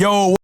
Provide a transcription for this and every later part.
Yo,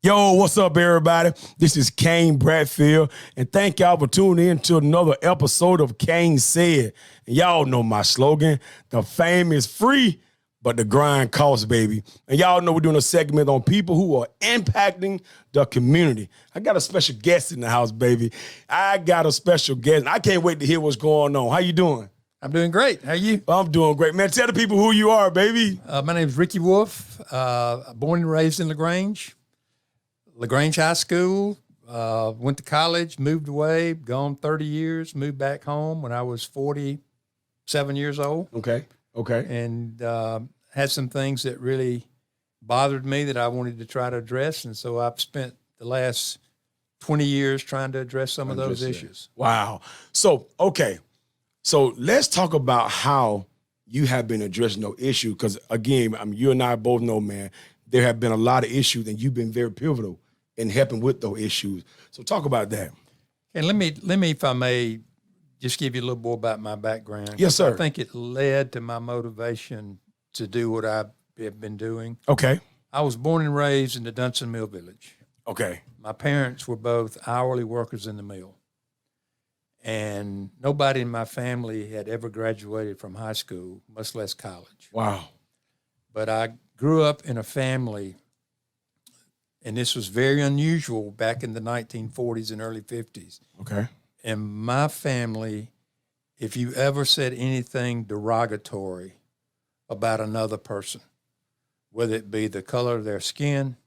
what's up, everybody? This is Kane Bradfield, and thank y'all for tuning in to another episode of KaneSaid. And y'all know my slogan: the fame is free, but the grind costs, baby. And y'all know we're doing a segment on people who are impacting the community. I got a special guest in the house, baby. I got a special guest. I can't wait to hear what's going on. How you doing? I'm doing great. How are you? I'm doing great, man. Tell the people who you are, baby. My name is Ricky Wolfe, born and raised in LaGrange High School, went to college, moved away, gone 30 years, moved back home when I was 47 years old. Okay. And had some things that really bothered me that I wanted to try to address. And so I've spent the last 20 years trying to address some of those issues. Wow. So let's talk about how you have been addressing those issues. Because again, you and I both know, man, there have been a lot of issues, and you've been very pivotal in helping with those issues. So talk about that. And let me, if I may, just give you a little more about my background. Yes, sir. I think it led to my motivation to do what I have been doing. Okay. I was born and raised in the Dunson Mill Village. Okay. My parents were both hourly workers in the mill. And nobody in my family had ever graduated from high school, much less college. Wow. But I grew up in a family, and this was very unusual back in the 1940s and early 50s. Okay. In my family, if you ever said anything derogatory about another person, whether it be the color of their skin,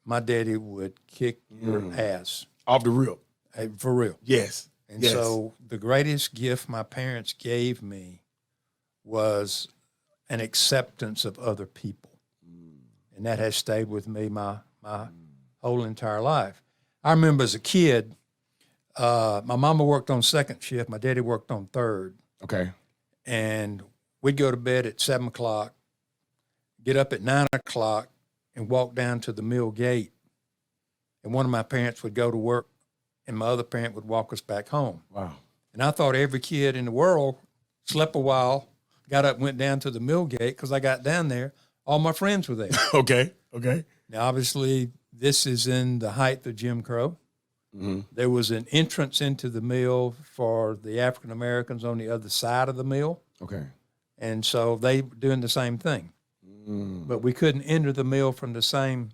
my daddy would kick your ass. Off the rip. For real. Yes. And so the greatest gift my parents gave me was an acceptance of other people. And that has stayed with me my whole entire life. I remember as a kid, my mama worked on second shift. My daddy worked on third. Okay. And we'd go to bed at 7 o'clock, get up at 9 o'clock, and walk down to the mill gate. And one of my parents would go to work, and my other parent would walk us back home. Wow. And I thought every kid in the world slept a while, got up, went down to the mill gate, because I got down there, all my friends were there. Okay. Now, obviously, this is in the height of Jim Crow. Mm-hmm. There was an entrance into the mill for the African Americans on the other side of the mill. Okay. And so they were doing the same thing. But we couldn't enter the mill from the same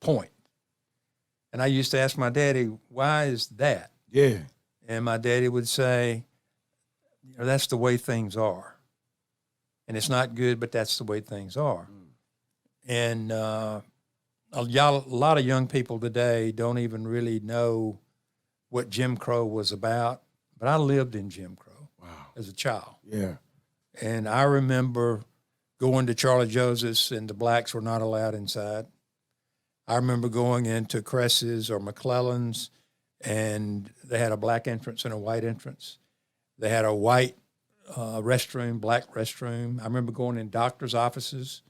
point. And I used to ask my daddy, why is that? Yeah. And my daddy would say, that's the way things are. And it's not good, but that's the way things are. And a lot of young people today don't even really know what Jim Crow was about. But I lived in Jim Crow as a child. Yeah. And I remember going to Charlie Joseph's, and the blacks were not allowed inside. I remember going into Cress's or McClellan's, and they had a black entrance and a white entrance. They had a white restroom, black restroom. I remember going in doctor's offices,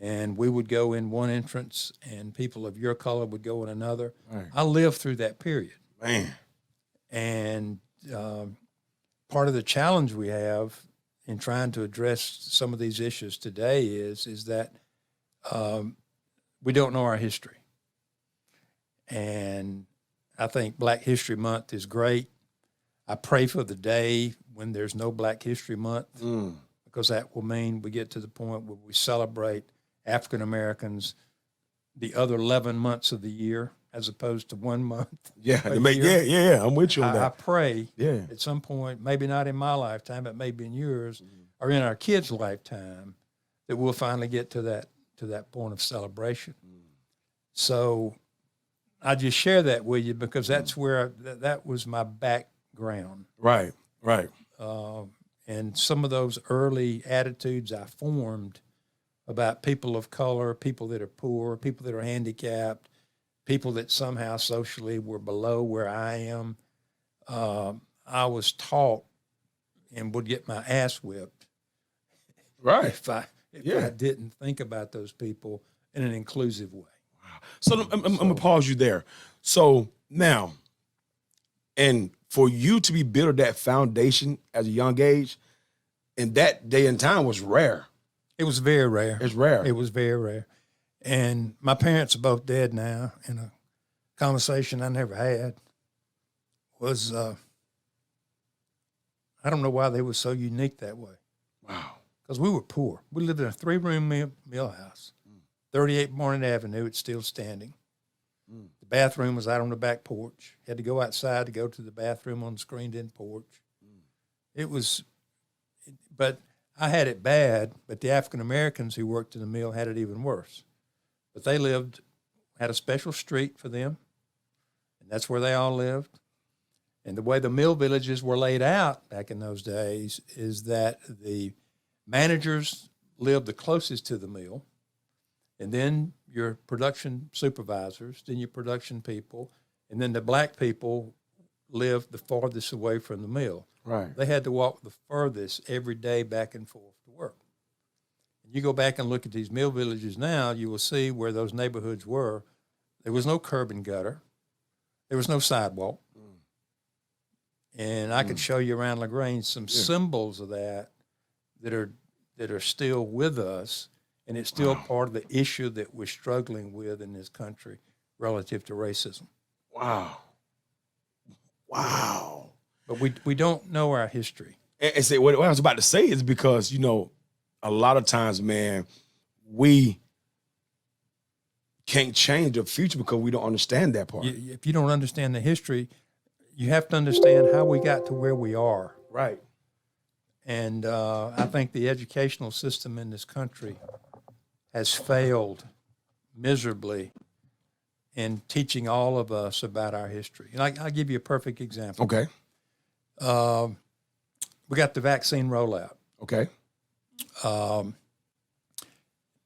and we would go in one entrance, and people of your color would go in another. Right. I lived through that period. Man. And part of the challenge we have in trying to address some of these issues today is that we don't know our history. And I think Black History Month is great. I pray for the day when there's no Black History Month, because that will mean we get to the point where we celebrate African Americans the other 11 months of the year as opposed to 1 month. Yeah, I'm with you on that. I pray at some point, maybe not in my lifetime, but maybe in yours, or in our kids' lifetime, that we'll finally get to that point of celebration. So I just share that with you because that's where that was my background. Right. And some of those early attitudes I formed about people of color, people that are poor, people that are handicapped, people that somehow socially were below where I am, I was taught and would get my ass whipped. Right. If I didn't think about those people in an inclusive way. Wow. So I'm going to pause you there. So now, and for you to be built that foundation at a young age, in that day and time was rare. It was very rare. It's rare. It was very rare. And my parents are both dead now. And a conversation I never had was, I don't know why they were so unique that way. Wow. Because we were poor. We lived in a 3-room mill house, 38 Morning Avenue. It's still standing. The bathroom was out on the back porch. You had to go outside to go to the bathroom on the screened-in porch. It was, but I had it bad, but the African-Americans who worked in the mill had it even worse. But they had a special street for them, and that's where they all lived. And the way the mill villages were laid out back in those days is that the managers lived the closest to the mill, and then your production supervisors, then your production people, and then the black people lived the farthest away from the mill. Right. They had to walk the furthest every day back and forth to work. And you go back and look at these mill villages now, you will see where those neighborhoods were. There was no curb and gutter. There was no sidewalk. And I could show you around LaGrange some symbols of that are still with us, and it's still part of the issue that we're struggling with in this country relative to racism. Wow. Wow. But we don't know our history. And say what I was about to say is because, you know, a lot of times, man, we can't change the future because we don't understand that part. If you don't understand the history, you have to understand how we got to where we are. Right. And I think the educational system in this country has failed miserably in teaching all of us about our history. And I'll give you a perfect example. Okay. We got the vaccine rollout. Okay.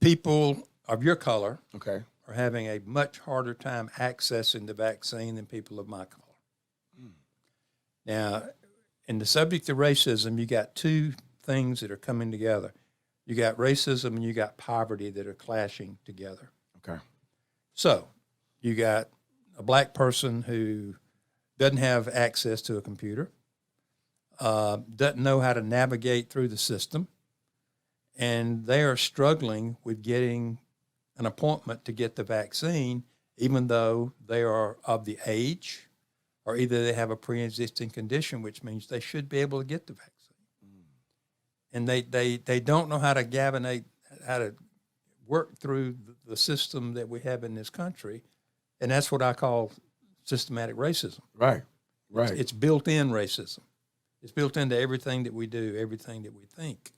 People of your color Okay. are having a much harder time accessing the vaccine than people of my color. Now, in the subject of racism, you got two things that are coming together. You got racism and you got poverty that are clashing together. Okay. So you got a black person who doesn't have access to a computer, doesn't know how to navigate through the system, and they are struggling with getting an appointment to get the vaccine, even though they are of the age, or either they have a pre-existing condition, which means they should be able to get the vaccine. And they don't know how to how to work through the system that we have in this country, and that's what I call systematic racism. Right. Right. It's built-in racism. It's built into everything that we do, everything that we think.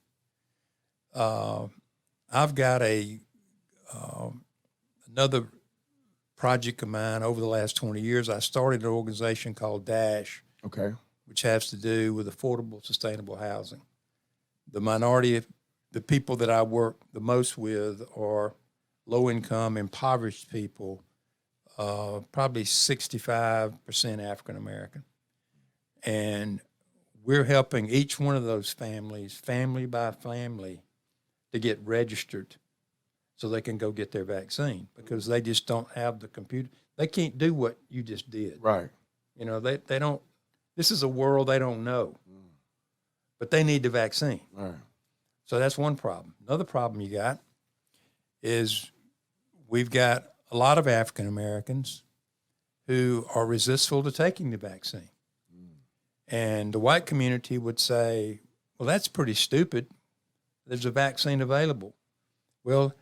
I've got another project of mine over the last 20 years. I started an organization called DASH, Okay. which has to do with affordable, sustainable housing. The minority of the people that I work the most with are low-income, impoverished people, probably 65% African-American. And we're helping each one of those families, family by family, to get registered so they can go get their vaccine because they just don't have the computer. They can't do what you just did. Right. You know, they don't, this is a world they don't know, but they need the vaccine. Right. So that's one problem. Another problem you got is we've got a lot of African Americans who are resistful to taking the vaccine. And the white community would say, well, that's pretty stupid. There's a vaccine available. Well,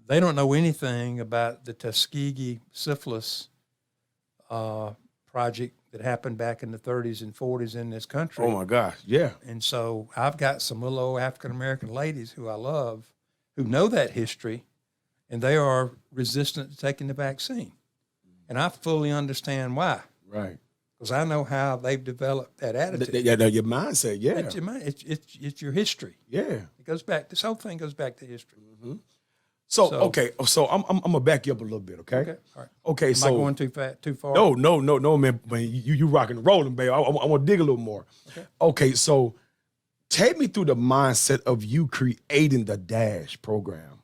they don't know anything about the Tuskegee syphilis project that happened back in the 30s and 40s in this country. Oh, my gosh. Yeah. And so I've got some little old African-American ladies who I love who know that history, and they are resistant to taking the vaccine. And I fully understand why. Right. Because I know how they've developed that attitude. Yeah, your mindset, yeah. It's your mind. It's your history. Yeah. It goes back. This whole thing goes back to history. So okay, so I'm gonna back you up a little bit, okay? Okay. All right. Okay, Am so I going too far? No, man. You rocking and rolling, babe. I want to dig a little more. Okay, so take me through the mindset of you creating the DASH program.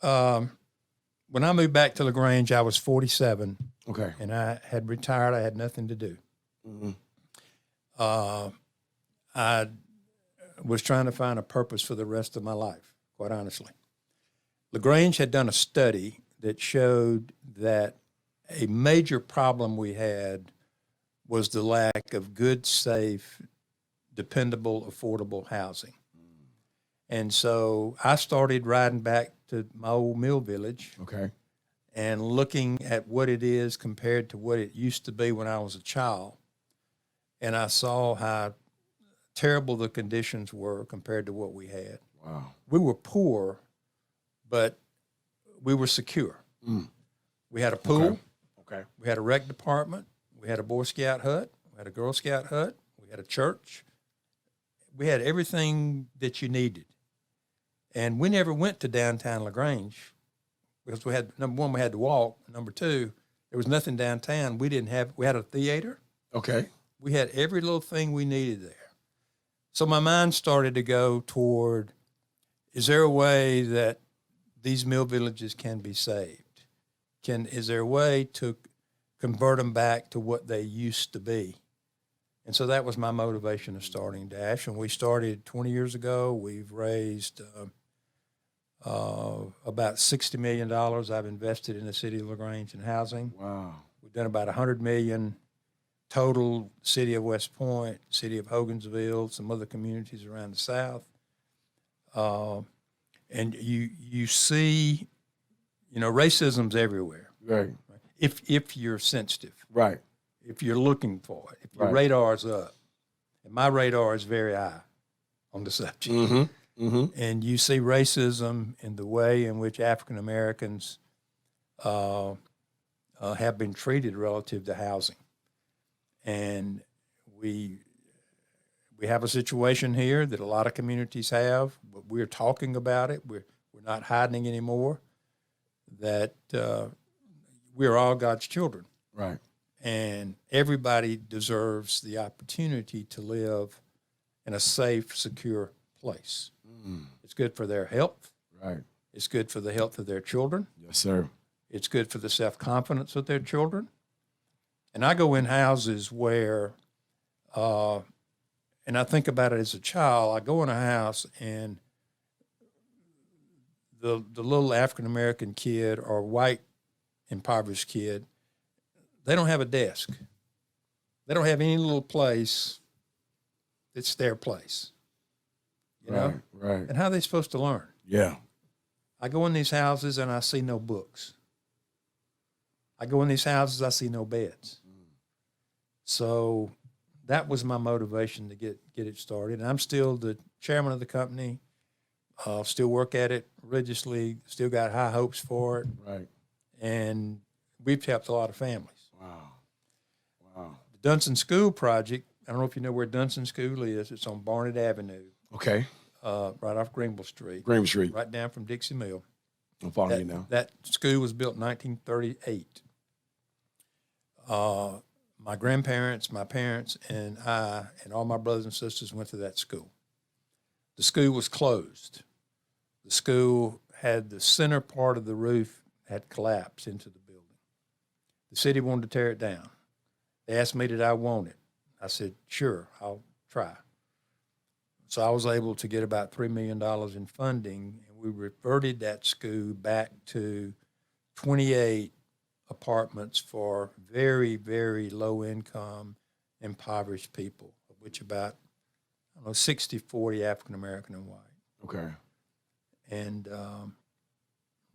When I moved back to LaGrange, I was 47. Okay. And I had retired. I had nothing to do. was trying to find a purpose for the rest of my life, quite honestly. LaGrange had done a study that showed that a major problem we had was the lack of good, safe, dependable, affordable housing. And so I started riding back to my old mill village Okay. and looking at what it is compared to what it used to be when I was a child. And I saw how terrible the conditions were compared to what we had. Wow. We were poor, but we were secure. We had a pool. Okay. We had a rec department. We had a Boy Scout hut. We had a Girl Scout hut. We had a church. We had everything that you needed. And we never went to downtown LaGrange because we had, number one, we had to walk. Number two, there was nothing downtown. We had a theater. Okay. We had every little thing we needed there. So my mind started to go toward, is there a way that these mill villages can be saved? Is there a way to convert them back to what they used to be? And so that was my motivation of starting Dash. And we started 20 years ago. We've raised about $60 million I've invested in the city of LaGrange in housing. Wow. We've done about $100 million total, city of West Point, city of Hogansville, some other communities around the South. And you see, racism's everywhere. Right. If you're sensitive. Right. If you're looking for it, if your Right. radar's up. And my radar is very high on the subject. And you see racism in the way in which African Americans have been treated relative to housing. And we have a situation here that a lot of communities have, but we're talking about it. We're not hiding anymore. That we're all God's children. Right. And everybody deserves the opportunity to live in a safe, secure place. It's good for their health. Right. It's good for the health of their children. Yes, sir. It's good for the self-confidence of their children. And I go in houses where, and I think about it as a child, I go in a house and the little African-American kid or white impoverished kid, they don't have a desk. They don't have any little place that's their place. You know? Right. And how are they supposed to learn? Yeah. I go in these houses and I see no books. I go in these houses, I see no beds. So that was my motivation to get it started. And I'm still the chairman of the company. Still work at it religiously. Still got high hopes for it. Right. And we've helped a lot of families. Wow. The Dunson School project, I don't know if you know where Dunson School is. It's on Barnett Avenue. Okay. Right off Greenville Street. Greenville Street. Right down from Dixie Mill. I'm following you now. That school was built in 1938. My grandparents, my parents, and I, and all my brothers and sisters went to that school. The school was closed. The school had the center part of the roof had collapsed into the building. The city wanted to tear it down. They asked me, did I want it? I said, sure, I'll try. So I was able to get about $3 million in funding, and we reverted that school back to 28 apartments for very, very low-income, impoverished people, of which about, 60-40 African-American and white. Okay. And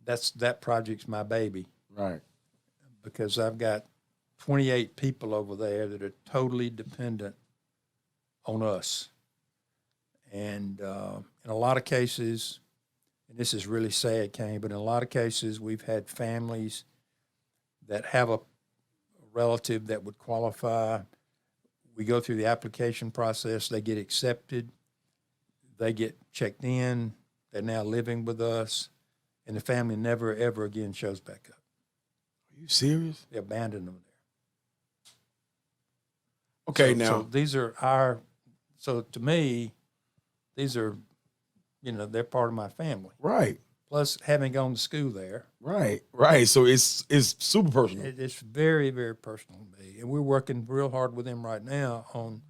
that project's my baby. Right. Because I've got 28 people over there that are totally dependent on us. And in a lot of cases, and this is really sad, Kane, but in a lot of cases, we've had families that have a relative that would qualify. We go through the application process. They get accepted. They get checked in. They're now living with us. And the family never, ever again shows back up. Are you serious? They abandon them there. Okay, So these are so to me, these are, they're part of my family. Right. Plus, having gone to school there. Right. So it's super personal. It's very, very personal to me. And we're working real hard with them right now on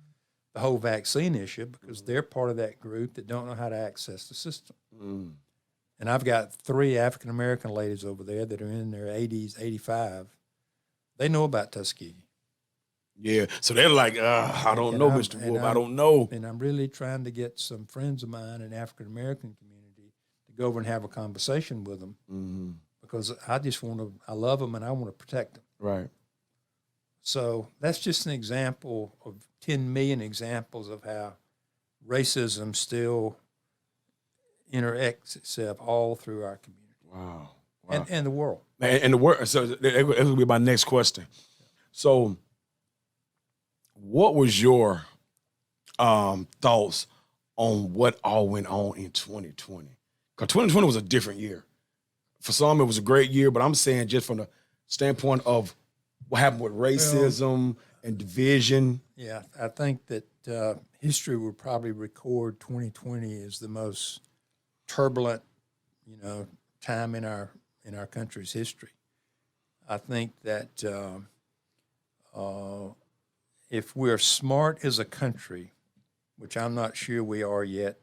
the whole vaccine issue because they're part of that group that don't know how to access the system. And I've got 3 African-American ladies over there that are in their 80s, 85. They know about Tuskegee. Yeah, so they're like, I don't know, Mr. Wolfe, I don't know. And I'm really trying to get some friends of mine in the African-American community to go over and have a conversation with them because I just I love them and I want to protect them. Right. So that's just an example of 10 million examples of how racism still interacts itself all through our community. Wow. And the world. And the world. So that will be my next question. So what was your thoughts on what all went on in 2020? Because 2020 was a different year. For some, it was a great year, but I'm saying just from the standpoint of what happened with racism and division. Yeah, I think that history will probably record 2020 as the most turbulent, time in our country's history. I think that if we're smart as a country, which I'm not sure we are yet,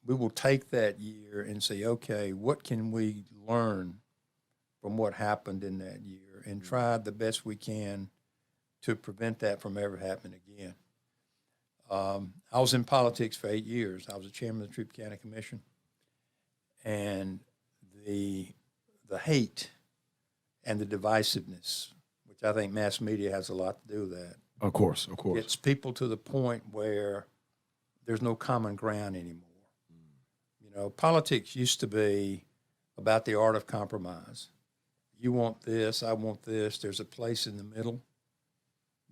we will take that year and say, okay, what can we learn from what happened in that year and try the best we can to prevent that from ever happening again. I was in politics for 8 years. I was the chairman of the Troup County Commission. And the hate and the divisiveness, which I think mass media has a lot to do with that. Of course. It's people to the point where there's no common ground anymore. Politics used to be about the art of compromise. You want this, I want this. There's a place in the middle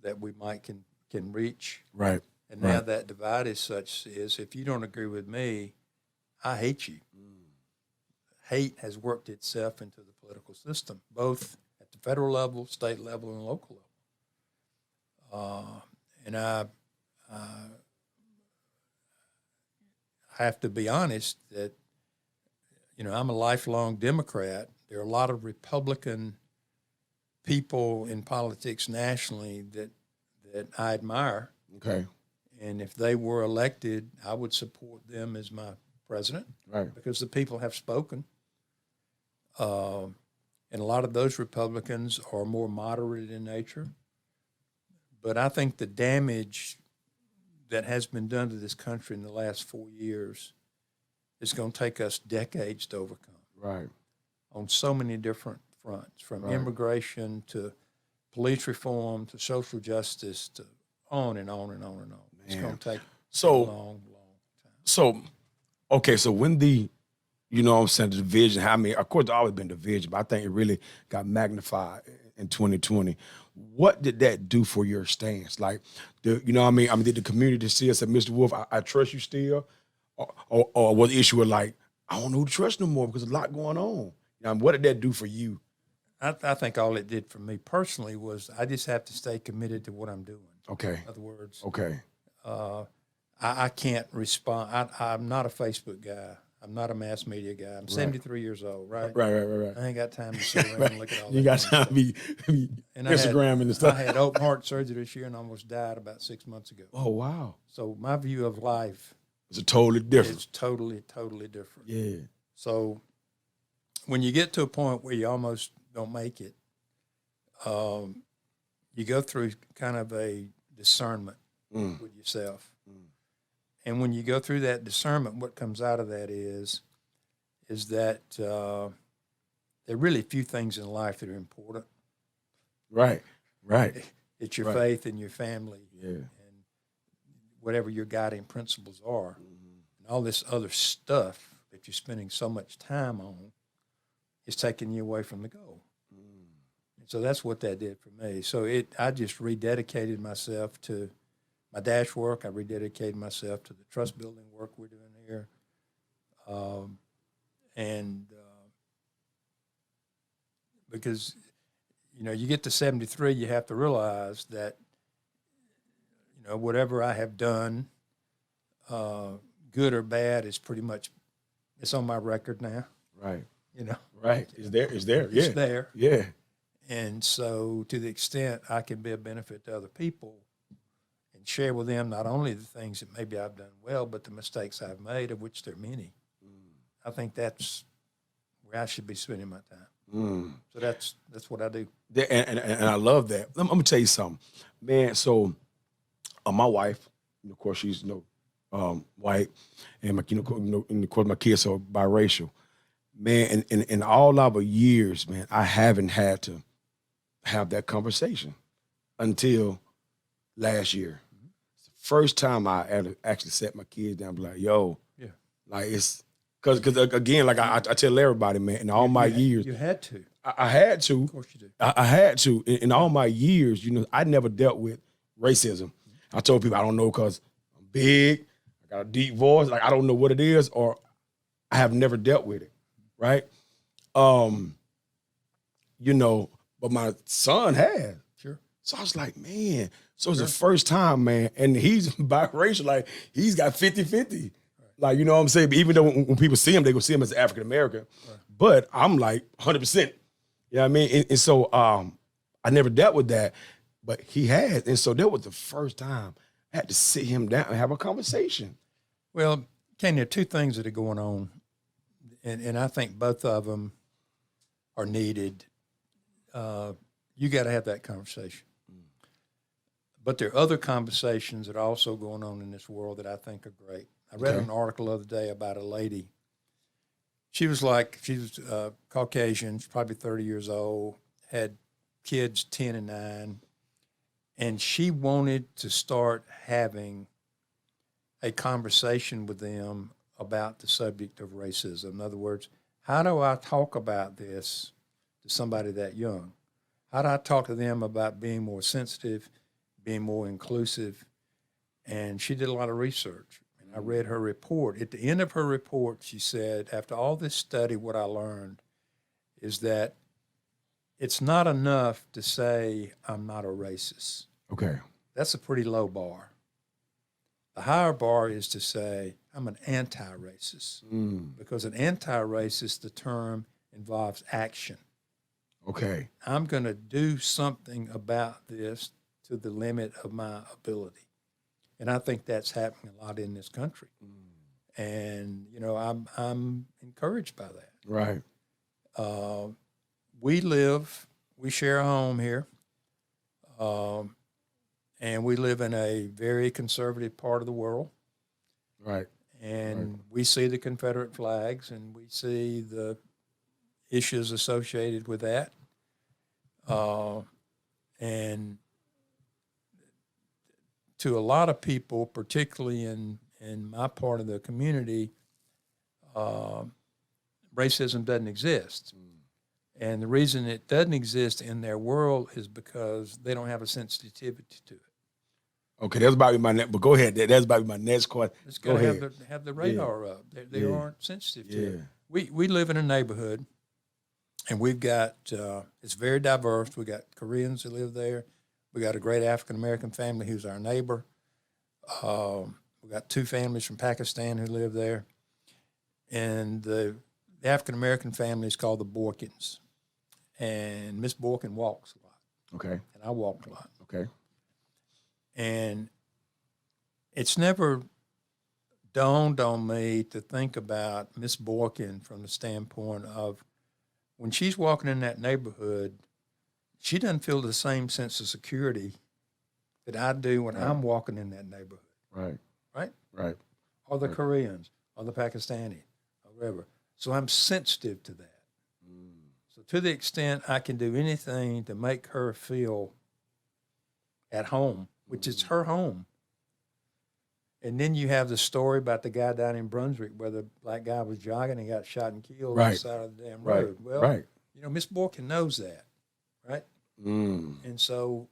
that we might can reach. Right. And now that divide is such is if you don't agree with me, I hate you. Hate has worked itself into the political system, both at the federal level, state level, and local level. And I have to be honest that, I'm a lifelong Democrat. There are a lot of Republican people in politics nationally that I admire. Okay. And if they were elected, I would support them as my president. Right. Because the people have spoken. And a lot of those Republicans are more moderate in nature. But I think the damage that has been done to this country in the last 4 years is going to take us decades to overcome. Right. On so many different fronts, from immigration to police reform to social justice to on and on and on and on. Man. It's going to take a long, long time. So, okay, so when the division, of course, there's always been division, but I think it really got magnified in 2020. What did that do for your stance? Like, did the community see us and Mr. Wolfe, I trust you still? Or was the issue with like, I don't know who to trust no more because there's a lot going on? What did that do for you? I think all it did for me personally was I just have to stay committed to what I'm doing. Okay. In other words, okay. I can't respond. I'm not a Facebook guy. I'm not a mass media guy. I'm 73 years old, right? Right. I ain't got time to sit around and look at all that. You got time to be Instagram and stuff. I had open heart surgery this year and almost died about 6 months ago. Oh, wow. So my view of life is totally different. It's totally different. Yeah. So when you get to a point where you almost don't make it, you go through kind of a discernment with yourself. And when you go through that discernment, what comes out of that is that there are really few things in life that are important. Right. It's your faith and your family and whatever your guiding principles are. And all this other stuff that you're spending so much time on is taking you away from the goal. And so that's what that did for me. So I just rededicated myself to my dash work. I rededicated myself to the trust building work we're doing here. Because, you get to 73, you have to realize that, whatever I have done, good or bad, is pretty much, it's on my record now. Right. Right. It's there. Yeah. It's there. Yeah. And so to the extent I can be a benefit to other people and and share with them not only the things that maybe I've done well, but the mistakes I've made, of which there are many. I think that's where I should be spending my time. So that's what I do. And I love that. I'm gonna tell you something, man. So, my wife, of course, she's white, and and of course my kids are biracial. Man, in all our years, man, I haven't had to have that conversation until last year. It's the first time I actually sat my kids down and be like, yo, Yeah. like it's because again, like I tell everybody, man, in all my years. You had to. I had to. Of course you do. I had to. In all my years, I never dealt with racism. I told people I don't know because I'm big, I got a deep voice, like I don't know what it is, or I have never dealt with it, right? But my son had. Sure. So I was like, man, so it's the first time, man, and he's biracial, like he's got 50-50. Like, you know what I'm saying? But even though when people see him, they go see him as African-American. Right. But I'm like 100%. You know what I mean? And so I never dealt with that, but he had. And so that was the first time I had to sit him down and have a conversation. Well, Kane, there are two things that are going on, and I think both of them are needed. You got to have that conversation. But there are other conversations that are also going on in this world that I think are great. I read an article the other day about a lady. She was Caucasian, she's probably 30 years old, had kids 10 and 9, and she wanted to start having a conversation with them about the subject of racism. In other words, how do I talk about this to somebody that young? How do I talk to them about being more sensitive, being more inclusive? And she did a lot of research. I read her report. At the end of her report, she said, after all this study, what I learned is that it's not enough to say, I'm not a racist. Okay. That's a pretty low bar. The higher bar is to say, I'm an anti-racist. Because an anti-racist, the term involves action. Okay. I'm going to do something about this to the limit of my ability. And I think that's happening a lot in this country. And, I'm encouraged by that. Right. We share a home here, and we live in a very conservative part of the world. Right. And we see the Confederate flags, and we see the issues associated with that. And to a lot of people, particularly in my part of the community, racism doesn't exist. And the reason it doesn't exist in their world is because they don't have a sensitivity to it. Okay, that's about to be my next, but go ahead. That's about to be my next question. It's got to have the radar up. They aren't sensitive to it. We live in a neighborhood, and we've got, it's very diverse. We got Koreans who live there. We got a great African-American family who's our neighbor. We got 2 families from Pakistan who live there. And the African-American family is called the Borkins. And Miss Borkin walks a lot. Okay. And I walk a lot. Okay. And it's never dawned on me to think about Miss Borkin from the standpoint of when she's walking in that neighborhood, she doesn't feel the same sense of security that I do when I'm walking in that neighborhood. Right. Right? Right. Or the Koreans, or the Pakistani, or whatever. So I'm sensitive to that. So to the extent I can do anything to make her feel at home, which is her home. And then you have the story about the guy down in Brunswick where the black guy was jogging and got shot and killed on the side of the damn road. Well, Miss Borkin knows that, right? And so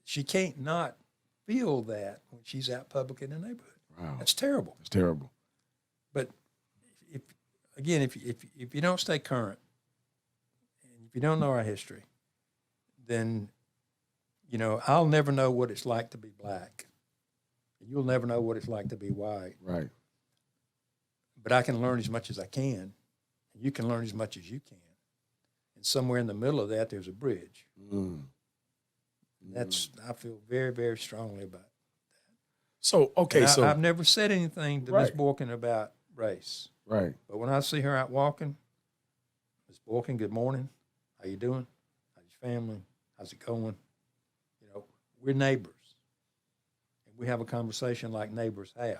she can't not feel that when she's out public in the neighborhood. Wow. That's terrible. It's terrible. But if you don't stay current, and if you don't know our history, then, I'll never know what it's like to be black. You'll never know what it's like to be white. Right. But I can learn as much as I can, and you can learn as much as you can. And somewhere in the middle of that, there's a bridge. That's I feel very, very strongly about. So, okay, And so. I've never said anything to Miss Right. Borkin about race. Right. But when I see her out walking, Miss Borkin, good morning. How you doing? How's your family? How's it going? You know, we're neighbors. And we have a conversation like neighbors have.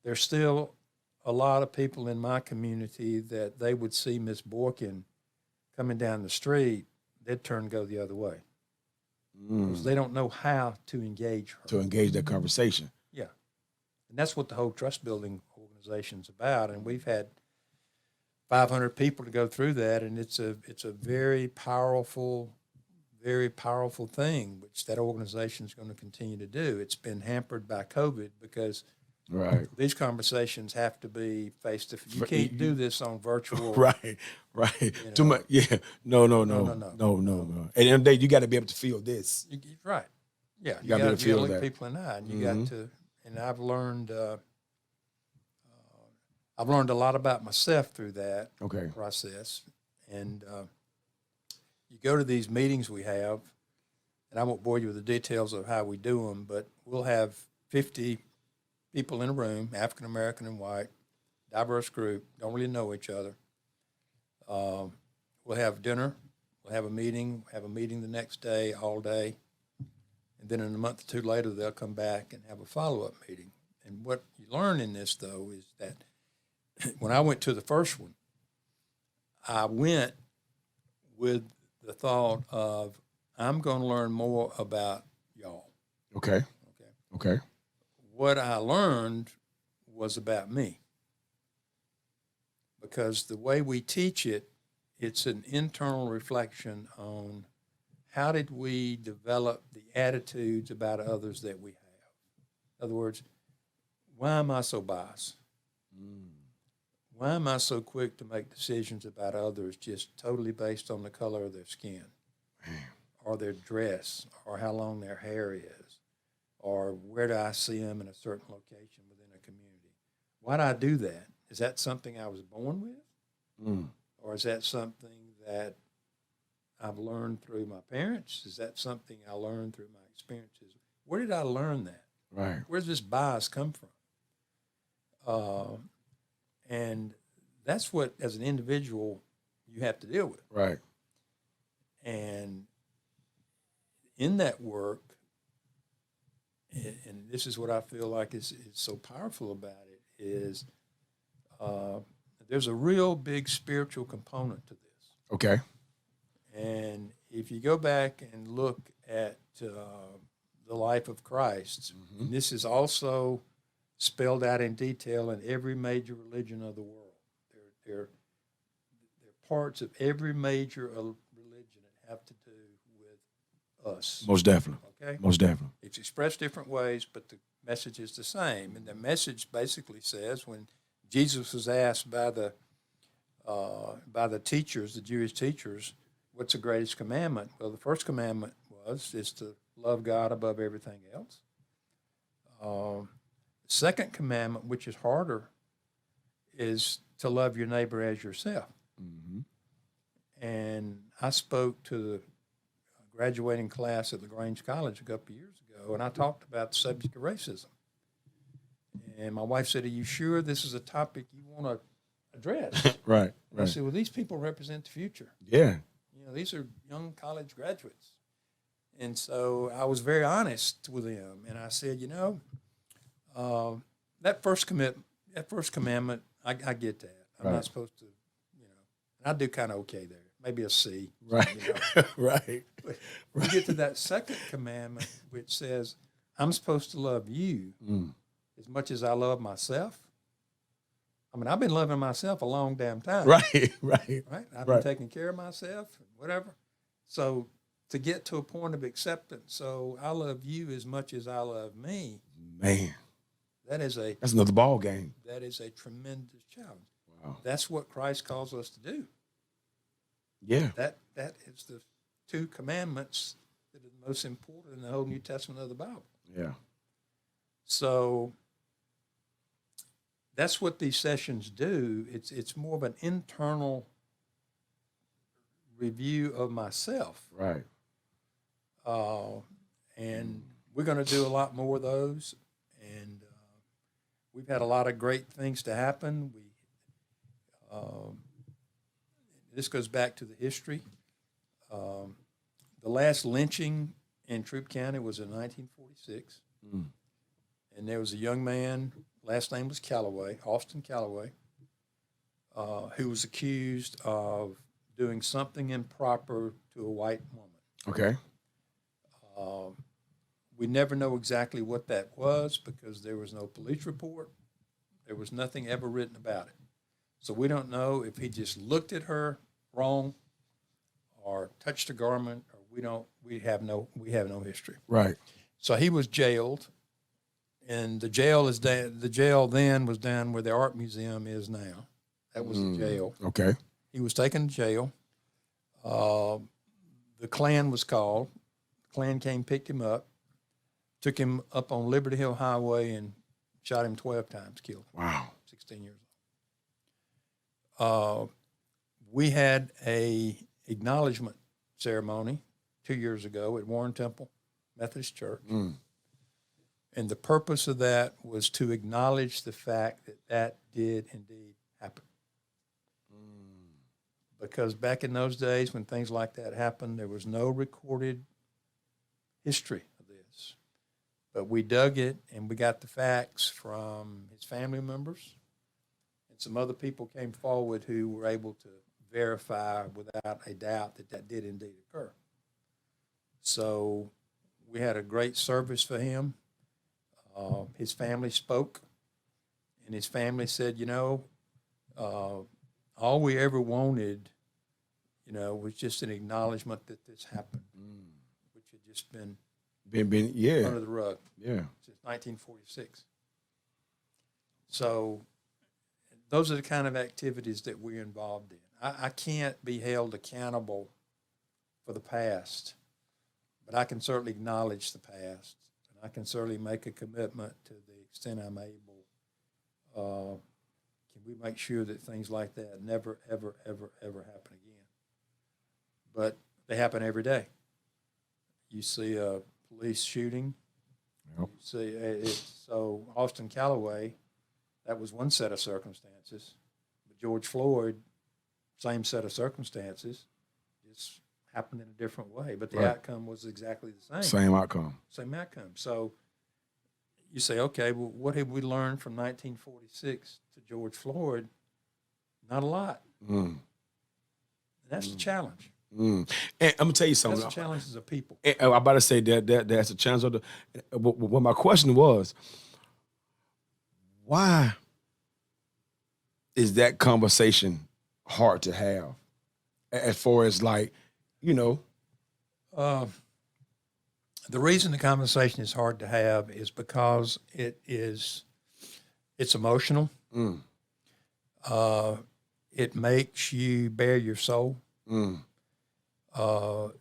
There's still a lot of people in my community that they would see Miss Borkin coming down the street, they'd turn and go the other way. Because they don't know how to engage her. To engage that conversation. Yeah. And that's what the whole trust building organization's about. And we've had 500 people to go through that, and it's a very powerful thing, which that organization is going to continue to do. It's been hampered by COVID because Right. these conversations have to be face to face. You can't do this on virtual. Right. Too much. Yeah. No. At the end of the day, you got to be able to feel this. Right. Yeah. You gotta be able to feel look that. people in the eye, and you got to. And I've learned a lot about myself through that process. And you go to these meetings we have, and I won't bore you with the details of how we do them, but we'll have 50 people in a room, African American and white, diverse group, don't really know each other. We'll have dinner, we'll have a meeting the next day, all day, and then in a month or two later, they'll come back and have a follow-up meeting. And what you learn in this, though, is that when I went to the first one, I went with the thought of, I'm going to learn more about y'all. Okay. What I learned was about me. Because the way we teach it, it's an internal reflection on how did we develop the attitudes about others that we have. In other words, why am I so biased? Why am I so quick to make decisions about others just totally based on the color of their skin or their dress or how long their hair is or where do I see them in a certain location within a community? Why do I do that? Is that something I was born with? Or is that something that I've learned through my parents? Is that something I learned through my experiences? Where did I learn that? Right. Where does this bias come from? And that's what, as an individual, you have to deal with. Right. And in that work, and this is what I feel like is so powerful about it, is there's a real big spiritual component to this. Okay. And if you go back and look at the life of Christ, and this is also spelled out in detail in every major religion of the world. They're parts of every major religion that have to do with us. Most definitely. Okay? Most definitely. It's expressed different ways, but the message is the same. And the message basically says when Jesus was asked by the teachers, the Jewish teachers, what's the greatest commandment? Well, the first commandment is to love God above everything else. The second commandment, which is harder, is to love your neighbor as yourself. And I spoke to the graduating class at LaGrange College a couple of years ago, and I talked about the subject of racism. And my wife said, "Are you sure this is a topic you want to address?" Right. I said, "Well, these people represent the future. Yeah. You know, these are young college graduates." And so I was very honest with them, and I said, that first commandment, I get that. I'm not supposed to, and I do kind of okay there, maybe a C. Right. Right. But we get to that second commandment, which says, I'm supposed to love you as much as I love myself. I mean, I've been loving myself a long damn time. Right. I've been taking care of myself, whatever. So to get to a point of acceptance, so I love you as much as I love me. Man. That's another ball game. That is a tremendous challenge. Wow. That's what Christ calls us to do. Yeah. That is the two commandments that are the most important in the whole New Testament of the Bible. Yeah. So that's what these sessions do. It's more of an internal review of myself. Right. And we're going to do a lot more of those, and we've had a lot of great things to happen. This goes back to the history. The last lynching in Troup County was in 1946, and there was a young man, last name was Calloway, Austin Calloway, who was accused of doing something improper to a white woman. Okay. We never know exactly what that was because there was no police report. There was nothing ever written about it. So we don't know if he just looked at her wrong or touched a garment, or we have no history. Right. So he was jailed, and the jail then was down where the art museum is now. That was the jail. Okay. He was taken to jail. The Klan was called. The Klan came, picked him up, took him up on Liberty Hill Highway, and shot him 12 times, killed him. Wow. 16 years old. We had a acknowledgement ceremony 2 years ago at Warren Temple Methodist Church. And the purpose of that was to acknowledge the fact that that did indeed happen. Because back in those days when things like that happened, there was no recorded history of this. But we dug it, and we got the facts from his family members. And some other people came forward who were able to verify without a doubt that that did indeed occur. So we had a great service for him. His family spoke, and his family said, all we ever wanted, was just an acknowledgement that this happened, which had just been under the rug since 1946. So those are the kind of activities that we're involved in. I can't be held accountable for the past, but I can certainly acknowledge the past, and I can certainly make a commitment to the extent I'm able. Can we make sure that things like that never, ever, ever, ever happen again? But they happen every day. You see a police shooting. Yep. You see so Austin Calloway, that was one set of circumstances. But George Floyd, same set of circumstances, just happened in a different way. But the outcome was exactly the same. Same outcome. Same outcome. So you say, okay, well, what have we learned from 1946 to George Floyd? Not a lot. And that's the challenge. And I'm gonna tell you something. That's the challenge as a people. I'm about to say that's a challenge of what my question was, why is that conversation hard to have? As far as the reason the conversation is hard to have is because it's emotional. It makes you bare your soul.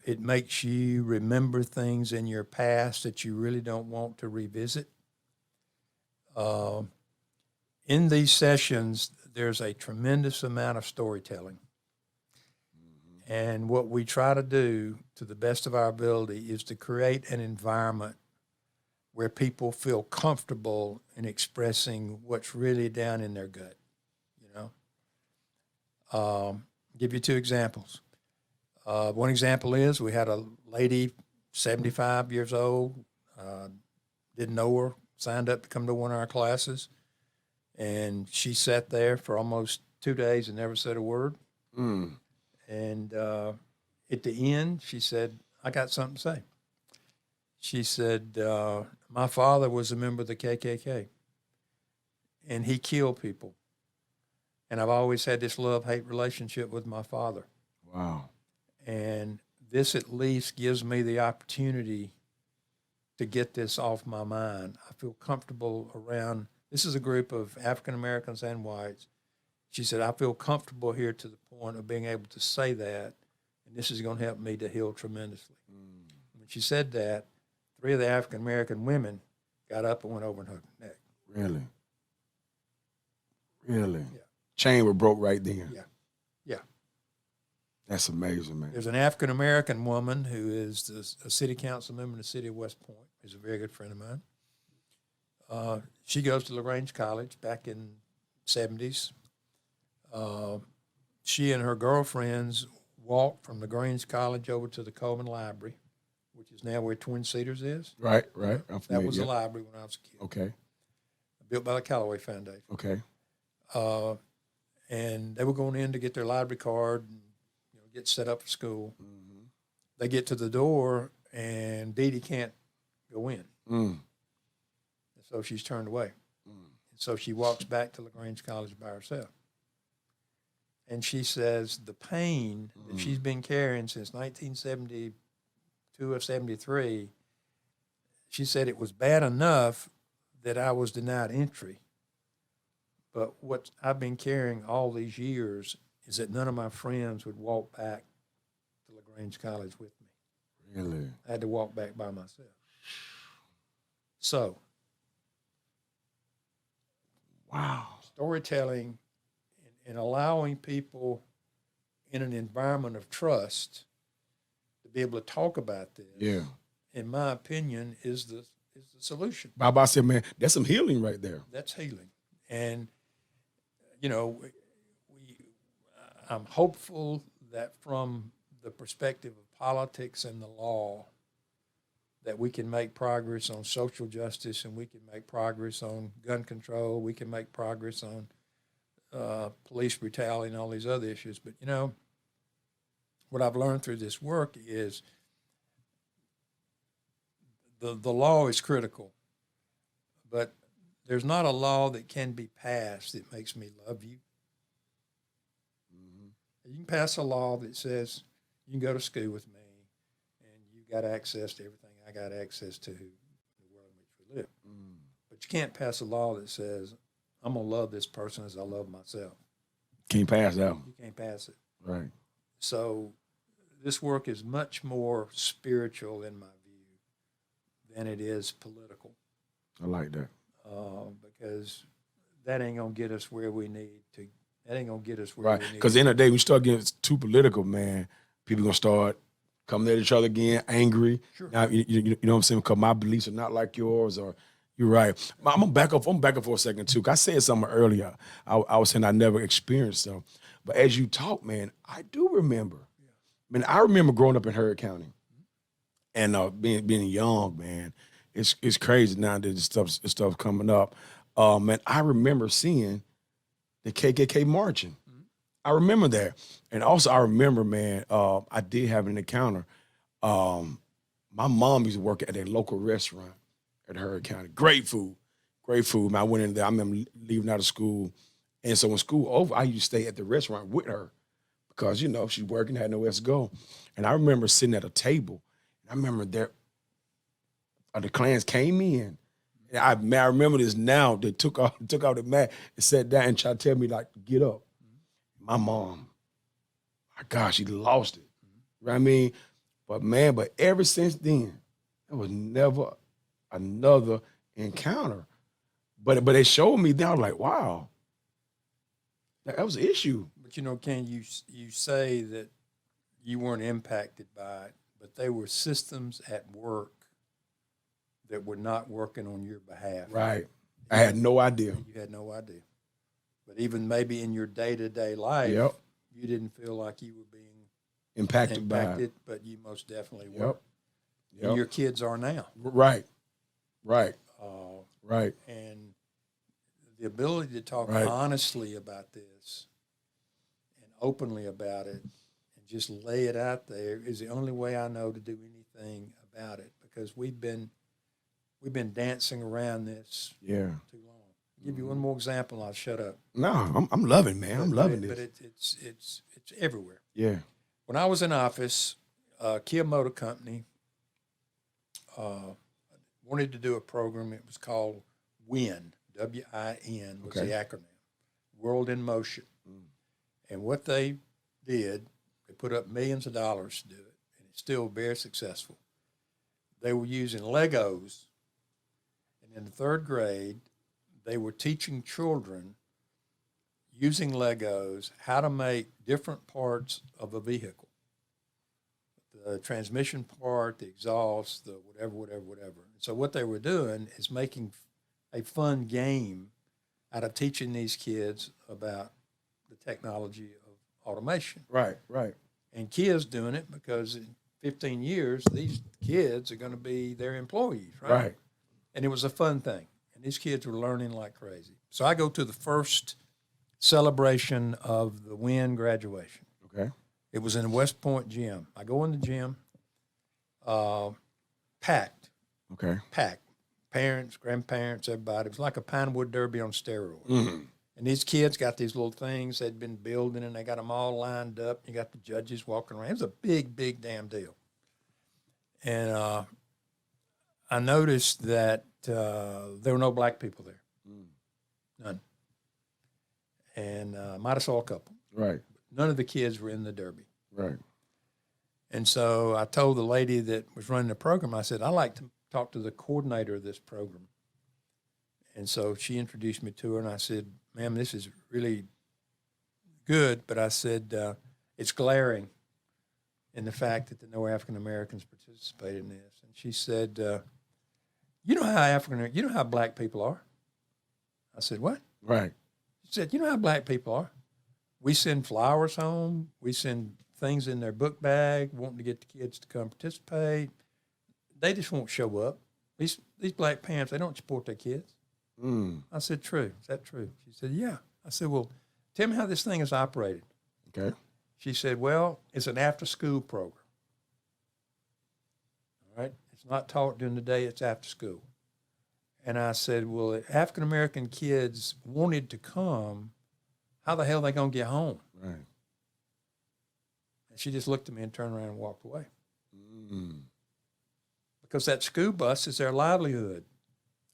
It makes you remember things in your past that you really don't want to revisit. In these sessions, there's a tremendous amount of storytelling. And what we try to do, to the best of our ability, is to create an environment where people feel comfortable in expressing what's really down in their gut. Give you two examples. One example is we had a lady, 75 years old, didn't know her, signed up to come to one of our classes, and she sat there for almost 2 days and never said a word. And at the end, she said, I got something to say. She said, my father was a member of the KKK, and he killed people. And I've always had this love-hate relationship with my father. Wow. And this at least gives me the opportunity to get this off my mind. I feel comfortable around, this is a group of African Americans and whites. She said, I feel comfortable here to the point of being able to say that, and this is going to help me to heal tremendously. When she said that, 3 of the African American women got up and went over and hugged her neck. Really? Really? Yeah. Chain was broke right then. Yeah. Yeah. That's amazing, man. There's an African American woman who is a city council member in the city of West Point, is a very good friend of mine. She goes to LaGrange College back in 70s. She and her girlfriends walked from LaGrange College over to the Coleman Library, which is now where Twin Cedars is. Right. That was the library when I was a kid. Okay. Built by the Callaway Foundation. Okay. And they were going in to get their library card and get set up for school. Mm-hmm. They get to the door, and Dee Dee can't go in. And so she's turned away. And so she walks back to LaGrange College by herself. And she says the pain that she's been carrying since 1972 or 73, she said it was bad enough that I was denied entry. But what I've been carrying all these years is that none of my friends would walk back to LaGrange College with me. Really? I had to walk back by myself. So, wow. Storytelling and allowing people in an environment of trust to be able to talk about this, in my opinion, is the solution. Baba said, man, that's some healing right there. That's healing. And, I'm hopeful that from the perspective of politics and the law, that we can make progress on social justice, and we can make progress on gun control. We can make progress on police brutality and all these other issues. But, what I've learned through this work is the law is critical, but there's not a law that can be passed that makes me love you. You can pass a law that says you can go to school with me and you got access to everything I got access to in the world in which we live. But you can't pass a law that says I'm going to love this person as I love myself. Can't pass that. You can't pass it. Right. So this work is much more spiritual in my view than it is political. I like that. Because that ain't going to get us where we need to. That ain't going to get us where we need to. Because in the day, we start getting too political, man, people going to start coming at each other again, angry. Sure. Now, you know what I'm saying? Because my beliefs are not like yours, or you're right. I'm going to back up for a second, too. 'Cause I said something earlier. I was saying I never experienced them. But as you talk, man, I do remember. Yeah. Man, I remember growing up in Hurd County and being young, man. It's crazy now that this stuff's coming up. Man, I remember seeing the KKK marching. I remember that. And also I remember, man, I did have an encounter. My mom used to work at a local restaurant at Hurd County. Great food. Man, I went in there. I remember leaving out of school. And so when school over, I used to stay at the restaurant with her because, she's working, had nowhere else to go. And I remember sitting at a table. I remember there, the Klans came in. And I remember this now. They took off the mat and sat down and tried to tell me, like, get up. My mom, my gosh, she lost it. You know what I mean? But ever since then, there was never another encounter. But it showed me, then I was like, wow, that was an issue. But Ken, you say that you weren't impacted by it, but they were systems at work that were not working on your behalf. Right. I had no idea. You had no idea. But even maybe in your day-to-day life, you didn't feel like you were being impacted by it. But you most definitely were. Yep. And your kids are now. Right. Right. And the ability to talk honestly about this and openly about it and just lay it out there is the only way I know to do anything about it, because we've been dancing around this too long. I'll give you one more example, I'll shut up. No, I'm loving, man. I'm loving this. But it's everywhere. Yeah. When I was in office, Kia Motor Company wanted to do a program. It was called WIN, W-I-N was the acronym, World in Motion. And what they did, they put up millions of dollars to do it, and it's still very successful. They were using Legos, and in the third grade, they were teaching children using Legos how to make different parts of a vehicle. The transmission part, the exhaust, the whatever. So what they were doing is making a fun game out of teaching these kids about the technology of automation. Right, right. And kids doing it because in 15 years, these kids are going to be their employees, right? Right. And it was a fun thing. And these kids were learning like crazy. So I go to the first celebration of the WIN graduation. Okay. It was in West Point gym. I go in the gym, packed, packed. Parents, grandparents, everybody. It was like a Pinewood Derby on steroids. Mm-hmm. And these kids got these little things they'd been building, and they got them all lined up. You got the judges walking around. It was a big, big damn deal. And I noticed that there were no black people there. None. And might have saw a couple. Right. None of the kids were in the Derby. Right. And so I told the lady that was running the program, I said, I'd like to talk to the coordinator of this program. And so she introduced me to her, and I said, ma'am, this is really good, but I said, it's glaring in the fact that no African Americans participate in this. And she said, you know how black people are? I said, what? Right. She said, you know how black people are? We send flowers home. We send things in their book bag, wanting to get the kids to come participate. They just won't show up. These black parents, they don't support their kids. Mm. I said, true. Is that true? She said, yeah. I said, well, tell me how this thing is operated. Okay. She said, well, it's an after-school program. All right? It's not taught during the day. It's after school. And I said, well, if African-American kids wanted to come, how the hell are they going to get home? Right. And she just looked at me and turned around and walked away. Mm. Because that school bus is their livelihood.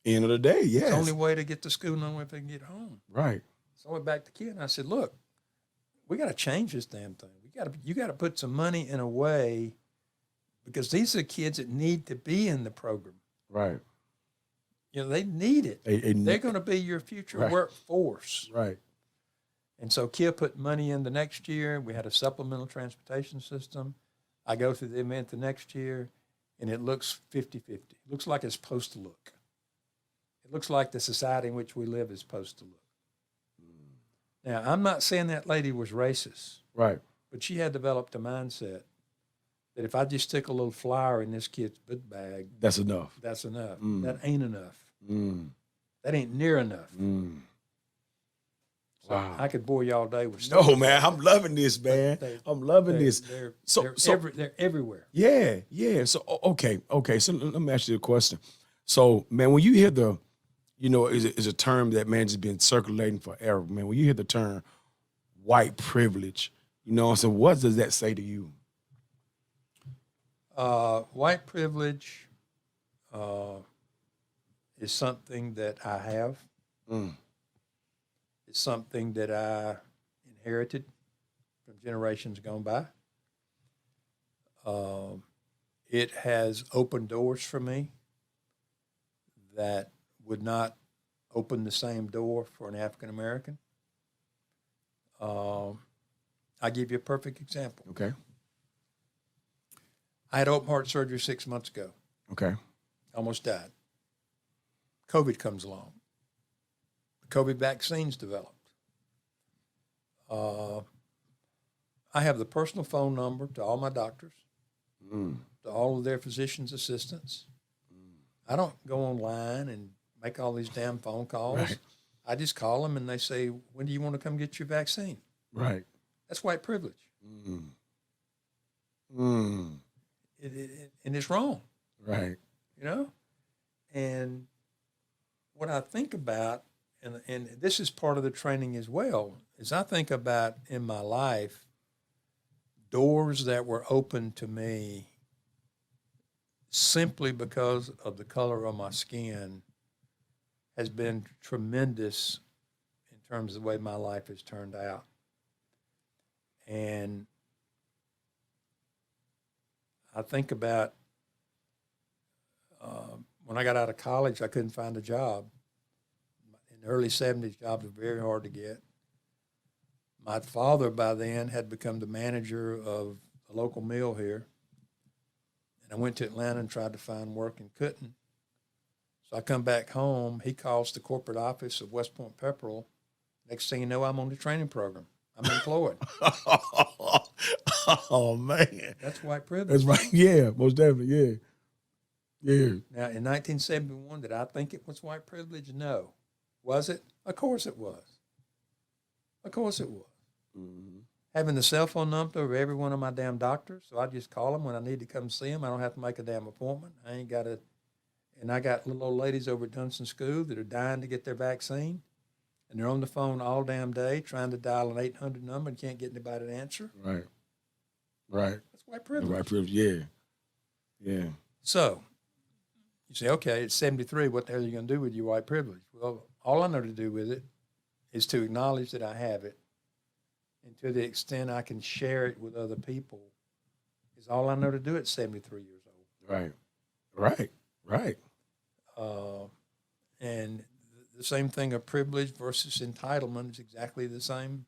End of the day, yes. It's the only way to get to school and the only way they can get home. Right. So I went back to Kid and I said, look, we got to change this damn thing. You got to put some money in a way, because these are kids that need to be in the program. Right. You know, they need it. They're going to be your future workforce. Right. And so Kia put money in the next year. We had a supplemental transportation system. I go through the event the next year, and it looks 50-50. It looks like it's supposed to look. It looks like the society in which we live is supposed to look. Now, I'm not saying that lady was racist. Right. But she had developed a mindset that if I just stick a little flour in this kid's book bag, that's enough. That's enough. Mm. That ain't enough. Mm. That ain't near enough. Mm. So wow. I could bore you all day with stuff. No, man, I'm loving this, man. I'm loving this. They're everywhere. Yeah, yeah. So, okay. So let me ask you a question. So, man, when you hear the, is a term that, man, just been circulating forever, man. When you hear the term white privilege, so what does that say to you? White privilege is something that I have. Mm. It's something that I inherited from generations gone by. It has opened doors for me that would not open the same door for an African American. I'll give you a perfect example. Okay. I had open heart surgery 6 months ago. Okay. Almost died. COVID comes along. The COVID vaccines developed. I have the personal phone number to all my doctors, to all of their physicians' assistants. I don't go online and make all these damn phone calls. Right. I just call them and they say, when do you want to come get your vaccine? Right. That's white privilege. Mm. Mm. And it's wrong. Right. And what I think about, and this is part of the training as well, is I think about in my life doors that were open to me simply because of the color of my skin has been tremendous in terms of the way my life has turned out. And I think about when I got out of college, I couldn't find a job. In the early 70s, jobs were very hard to get. My father, by then, had become the manager of a local mill here. And I went to Atlanta and tried to find work and couldn't. So I come back home. He calls the corporate office of West Point Pepperell. Next thing you know, I'm on the training program. I'm employed. Oh man, That's white privilege. that's right. Yeah, most definitely. Yeah, yeah. Now, in 1971, did I think it was white privilege? No. Was it? Of course it was. Of course it was. Mm-hmm. Having the cell phone number of every one of my damn doctors, so I just call them when I need to come see them. I don't have to make a damn appointment. I ain't got to. And I got little old ladies over at Dunston School that are dying to get their vaccine, and they're on the phone all damn day trying to dial an 800 number and can't get anybody to answer. Right. Right. That's white privilege. White privilege. Yeah. Yeah. So you say, okay, it's 73. What the hell are you going to do with your white privilege? Well, all I know to do with it is to acknowledge that I have it, and to the extent I can share it with other people is all I know to do at 73 years old. Right. Right. Right. And the same thing of privilege versus entitlement is exactly the same.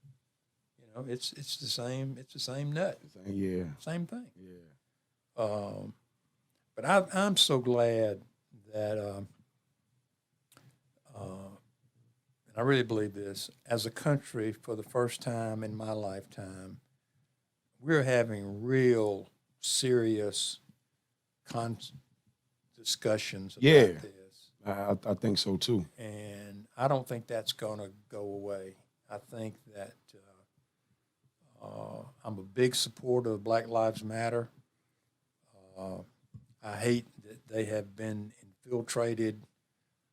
You know, it's the same. It's the same nut. Yeah. Same thing. Yeah. But I'm so glad that, and I really believe this, as a country, for the first time in my lifetime, we're having real serious discussions about this. I think so too. And I don't think that's going to go away. I think that I'm a big supporter of Black Lives Matter. I hate that they have been infiltrated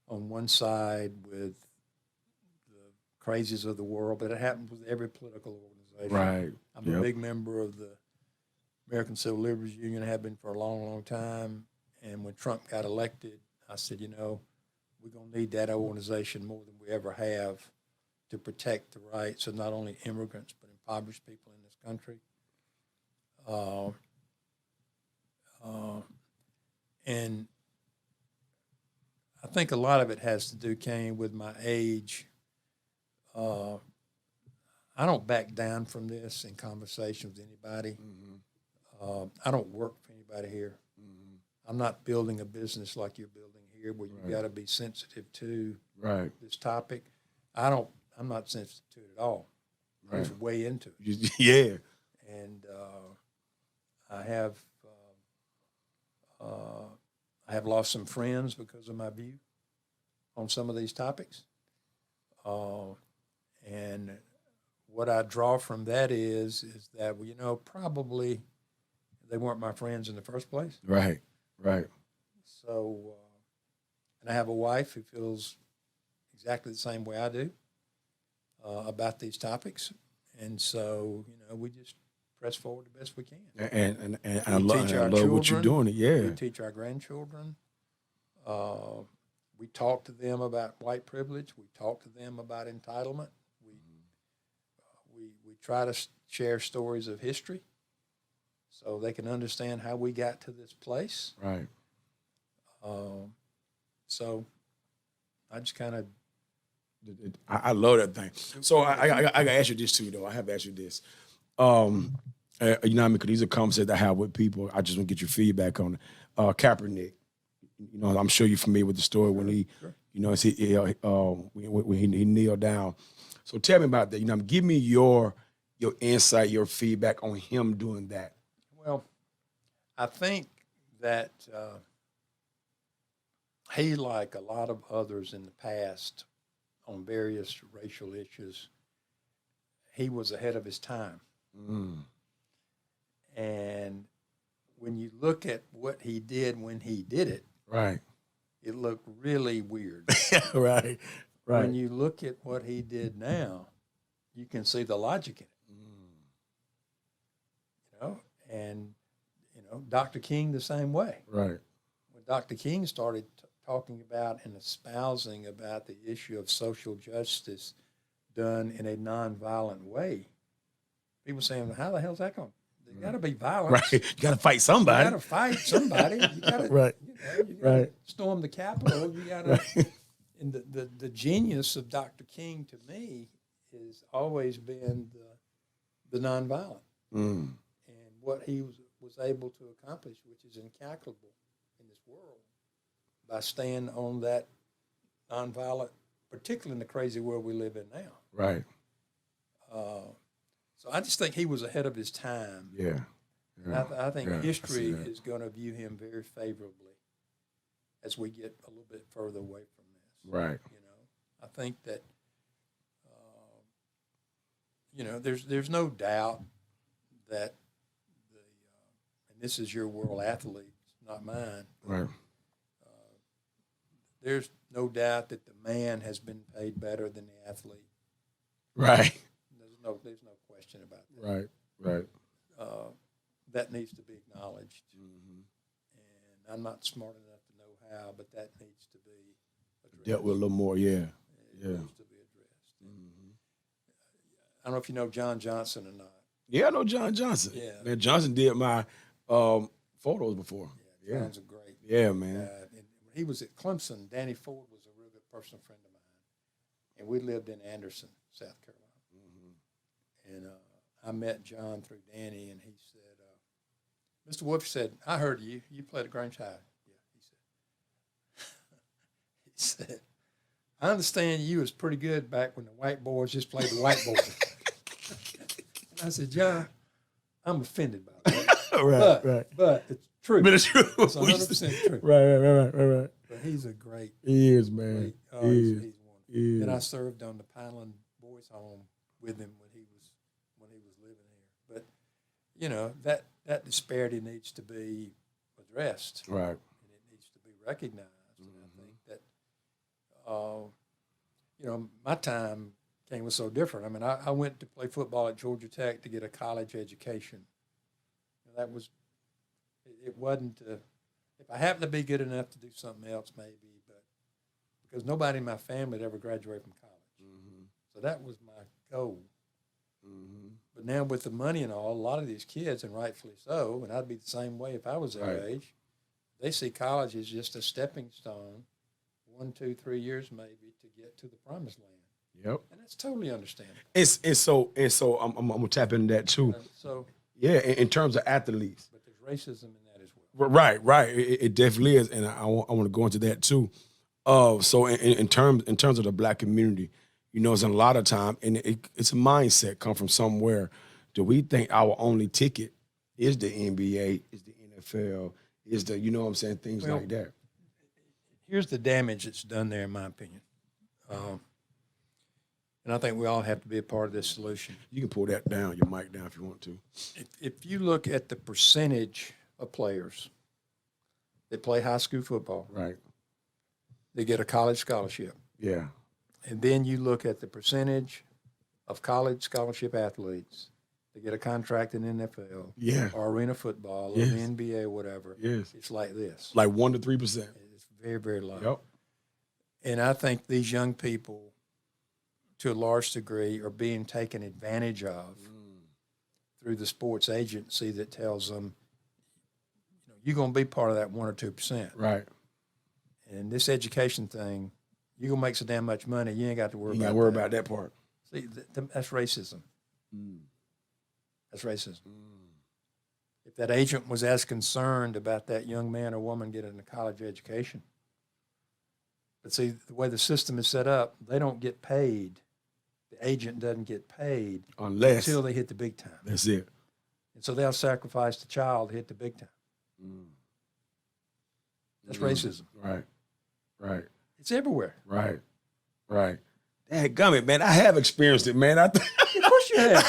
on one side with the crazies of the world, but it happens with every political organization. Right. I'm a big member of the American Civil Liberties Union. I have been for a long, long time. And when Trump got elected, I said, you know, we're going to need that organization more than we ever have to protect the rights of not only immigrants but impoverished people in this country. And I think a lot of it has to do, Kane, with my age. I don't back down from this in conversation with anybody. Mm-hmm. I don't work for anybody here. Mm-hmm. I'm not building a business like you're building here, where you got to be sensitive to this topic. I'm not sensitive to it at all. I was way into it. Yeah. And I have lost some friends because of my view on some of these topics. And what I draw from that is that, well, you know, probably they weren't my friends in the first place. Right. Right. So, and I have a wife who feels exactly the same way I do about these topics. And so, you know, we just press forward the best we can. And I We love teach our what you're children. doing. Yeah. We teach our grandchildren. We talk to them about white privilege. We talk to them about entitlement. We try to share stories of history so they can understand how we got to this place. Right. So I just kind of. I love that thing. So I got to ask you this too, though. I have to ask you this. You know what I mean? Because these are conversations I have with people. I just want to get your feedback on it. Kaepernick. You know, I'm sure you're familiar with the story when he, you know, when he kneeled down. So tell me about that. You know, give me your insight, your feedback on him doing that. Well, I think that he, like a lot of others in the past on various racial issues, he was ahead of his time. Mm. And when you look at what he did when he did it, right, it looked really weird. Right. When you look at what he did now, you can see the logic in it. You know, and you know, Dr. King the same way. Right. When Dr. King started talking about and espousing about the issue of social justice done in a nonviolent way, people saying, "How the hell's that going? There's got to be violence. Right. You got to fight somebody. You got to fight somebody. You got to right. You gotta storm the Capitol. You got to." And the genius of Dr. King to me has always been the nonviolent, and what he was able to accomplish, which is incalculable in this world. by staying on that nonviolent, particularly in the crazy world we live in now. Right. So I just think he was ahead of his time. Yeah. I think history is going to view him very favorably as we get a little bit further away from this. Right. You know, I think that, you know, there's no doubt that and this is your world athlete, not mine. Right. There's no doubt that the man has been paid better than the athlete. Right. There's no question about that. Right. That needs to be acknowledged. Mm-hmm. And I'm not smart enough to know how, but that needs to be addressed. Dealt with a little more, yeah. It needs to be addressed. Mm-hmm. I don't know if you know John Johnson or not. Yeah, I know John Johnson. Yeah. Man, Johnson did my photos before. Yeah, John's a great Yeah, man. and when he was at Clemson, Danny Ford was a real good personal friend of mine. And we lived in Anderson, South Carolina. And I met John through Danny, and he said, Mr. Wolfe said, I heard you. You played at Grange High. Yeah, he said, I understand you was pretty good back when the white boys just played the white boys. And I said, John, I'm offended by that. But it's true. But it's true. It's 100% true. Right. But he's a great. He is, man. He's wonderful. And I served on the Pineland Boys Home with him when he was living here. But you know that disparity needs to be addressed, Right. and it needs to be recognized. And I think that you know, my time was so different. I mean, I went to play football at Georgia Tech to get a college education. That was it wasn't if I happened to be good enough to do something else, maybe, but because nobody in my family had ever graduated from college. Mm-hmm. So that was my goal. Mm-hmm. But now with the money and all, a lot of these kids, and rightfully so, and I'd be the same way if I was their age, they see college as just a stepping stone, 1, 2, 3 years maybe, to get to the promised land. Yep. And that's totally understandable. And so I'm gonna tap into that too. So yeah, in terms of athletes. But there's racism in that as well. Right. It definitely is, and I want to go into that too. So in terms of the black community, you know, it's a lot of time, and it's a mindset come from somewhere. Do we think our only ticket is the NBA, is the NFL, is the, you know what I'm saying, things like that? Here's the damage that's done there, in my opinion. And I think we all have to be a part of this solution. You can pull that down, your mic down if you want to. If you look at the percentage of players that play high school football, right, they get a college scholarship. Yeah. And then you look at the percentage of college scholarship athletes that get a contract in NFL, or arena football, or the NBA, or whatever. Yes. It's like this. Like 1 to 3%. It's very, very low. Yep. And I think these young people, to a large degree, are being taken advantage of through the sports agency that tells them, you know, you're going to be part of that 1 or 2%. Right. And this education thing, you're going to make so damn much money, you ain't got to worry about that. You got to worry about that part. See, that's racism. That's racism. If that agent was as concerned about that young man or woman getting a college education, but see, the way the system is set up, they don't get paid. The agent doesn't get paid until they hit the big time. That's it. And so they'll sacrifice the child to hit the big time. That's racism. Right. It's everywhere. Right. Dadgummit, man, I have experienced it, man. Of course you have.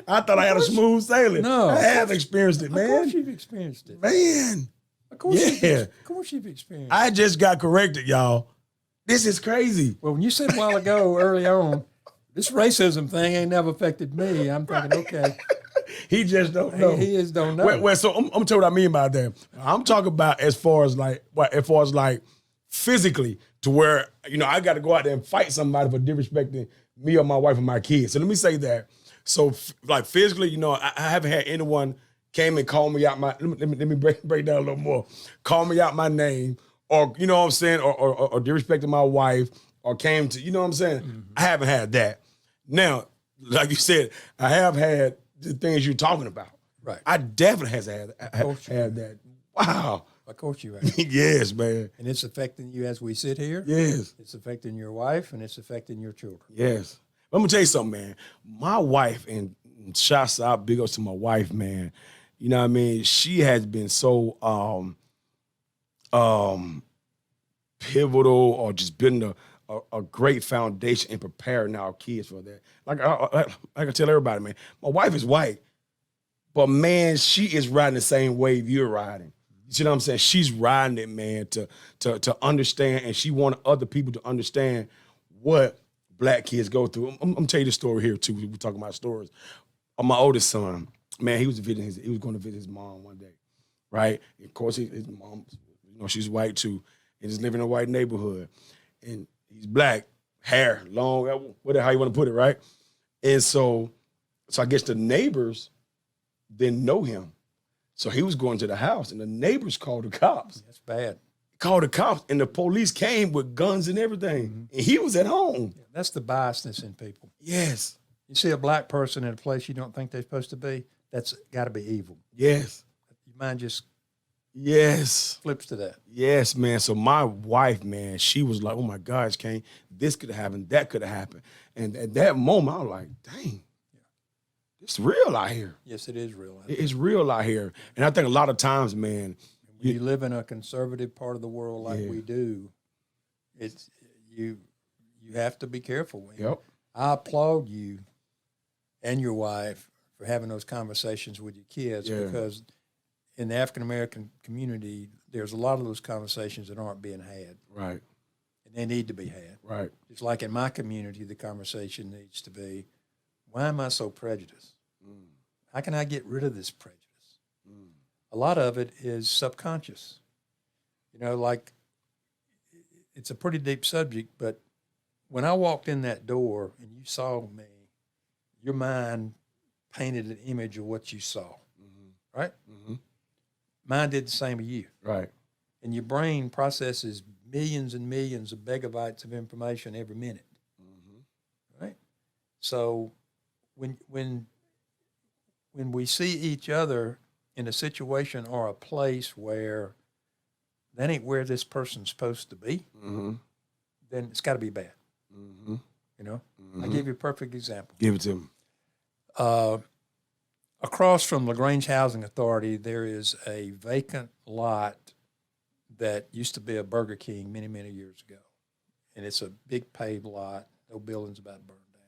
I thought I had a smooth sailing. No. I have experienced it, man. Of course you've experienced it. Man. Of course you've experienced it. I just got corrected, y'all. This is crazy. Well, when you said a while ago, early on, this racism thing ain't never affected me, I'm thinking, okay. He just don't know. He just don't know. Well, so I'm tell you what I mean by that. I'm talking about as far as like physically, to where, you know, I got to go out there and fight somebody for disrespecting me or my wife or my kids. So let me say that. So like physically, you know, I haven't had anyone came and call me out my. Let me break down a little more. Call me out my name, or you know what I'm saying, or disrespecting my wife, or came to, you know what I'm saying. Mm-hmm. I haven't had that. Now, like you said, I have had the things you're talking about. Right. I definitely have had that. Wow. Of course you are. Yes, man. And it's affecting you as we sit here. Yes. It's affecting your wife, and it's affecting your children. Yes. Let me tell you something, man. My wife, and shouts out, big ups to my wife, man. You know what I mean? She has been so pivotal, or just been a great foundation in preparing our kids for that. Like I tell everybody, man, my wife is white, but man, she is riding the same wave you're riding. You see what I'm saying? She's riding it, man, to understand, and she wanted other people to understand what black kids go through. I'm gonna tell you the story here too. We're talking about stories. My oldest son, man, he was going to visit his mom one day, right? Of course, his mom, you know, she's white too, and he's living in a white neighborhood, and he's black, hair long, whatever how you want to put it, right? And so I guess the neighbors didn't know him. So he was going to the house, and the neighbors called the cops. That's bad. Called the cops, and the police came with guns and everything. And he was at home. Yeah, that's the biasness in people. Yes. You see a black person in a place you don't think they're supposed to be, that's got to be evil. Yes. Your mind just flips to that. Yes, man. So my wife, man, she was like, oh my gosh, Kane, this could have happened, that could have happened. And at that moment, I was like, dang. It's real out here. Yes, it is real. It's real out here. And I think a lot of times, man, when you live in a conservative part of the world like we do, it's you have to be careful. Yep. I applaud you and your wife for having those conversations with your kids because in the African American community, there's a lot of those conversations that aren't being had. Right. And they need to be had. Right. Just like in my community, the conversation needs to be, why am I so prejudiced? How can I get rid of this prejudice? A lot of it is subconscious. You know, like it's a pretty deep subject, but when I walked in that door and you saw me, your mind painted an image of what you saw, right? Mine did the same of you. Right. And your brain processes millions and millions of megabytes of information every minute, right? So when we see each other in a situation or a place where that ain't where this person's supposed to be, then it's got to be bad. You know, I'll give you a perfect example. Give it to him. Across from LaGrange Housing Authority, there is a vacant lot that used to be a Burger King many, many years ago. And it's a big paved lot. No building's about to burn down.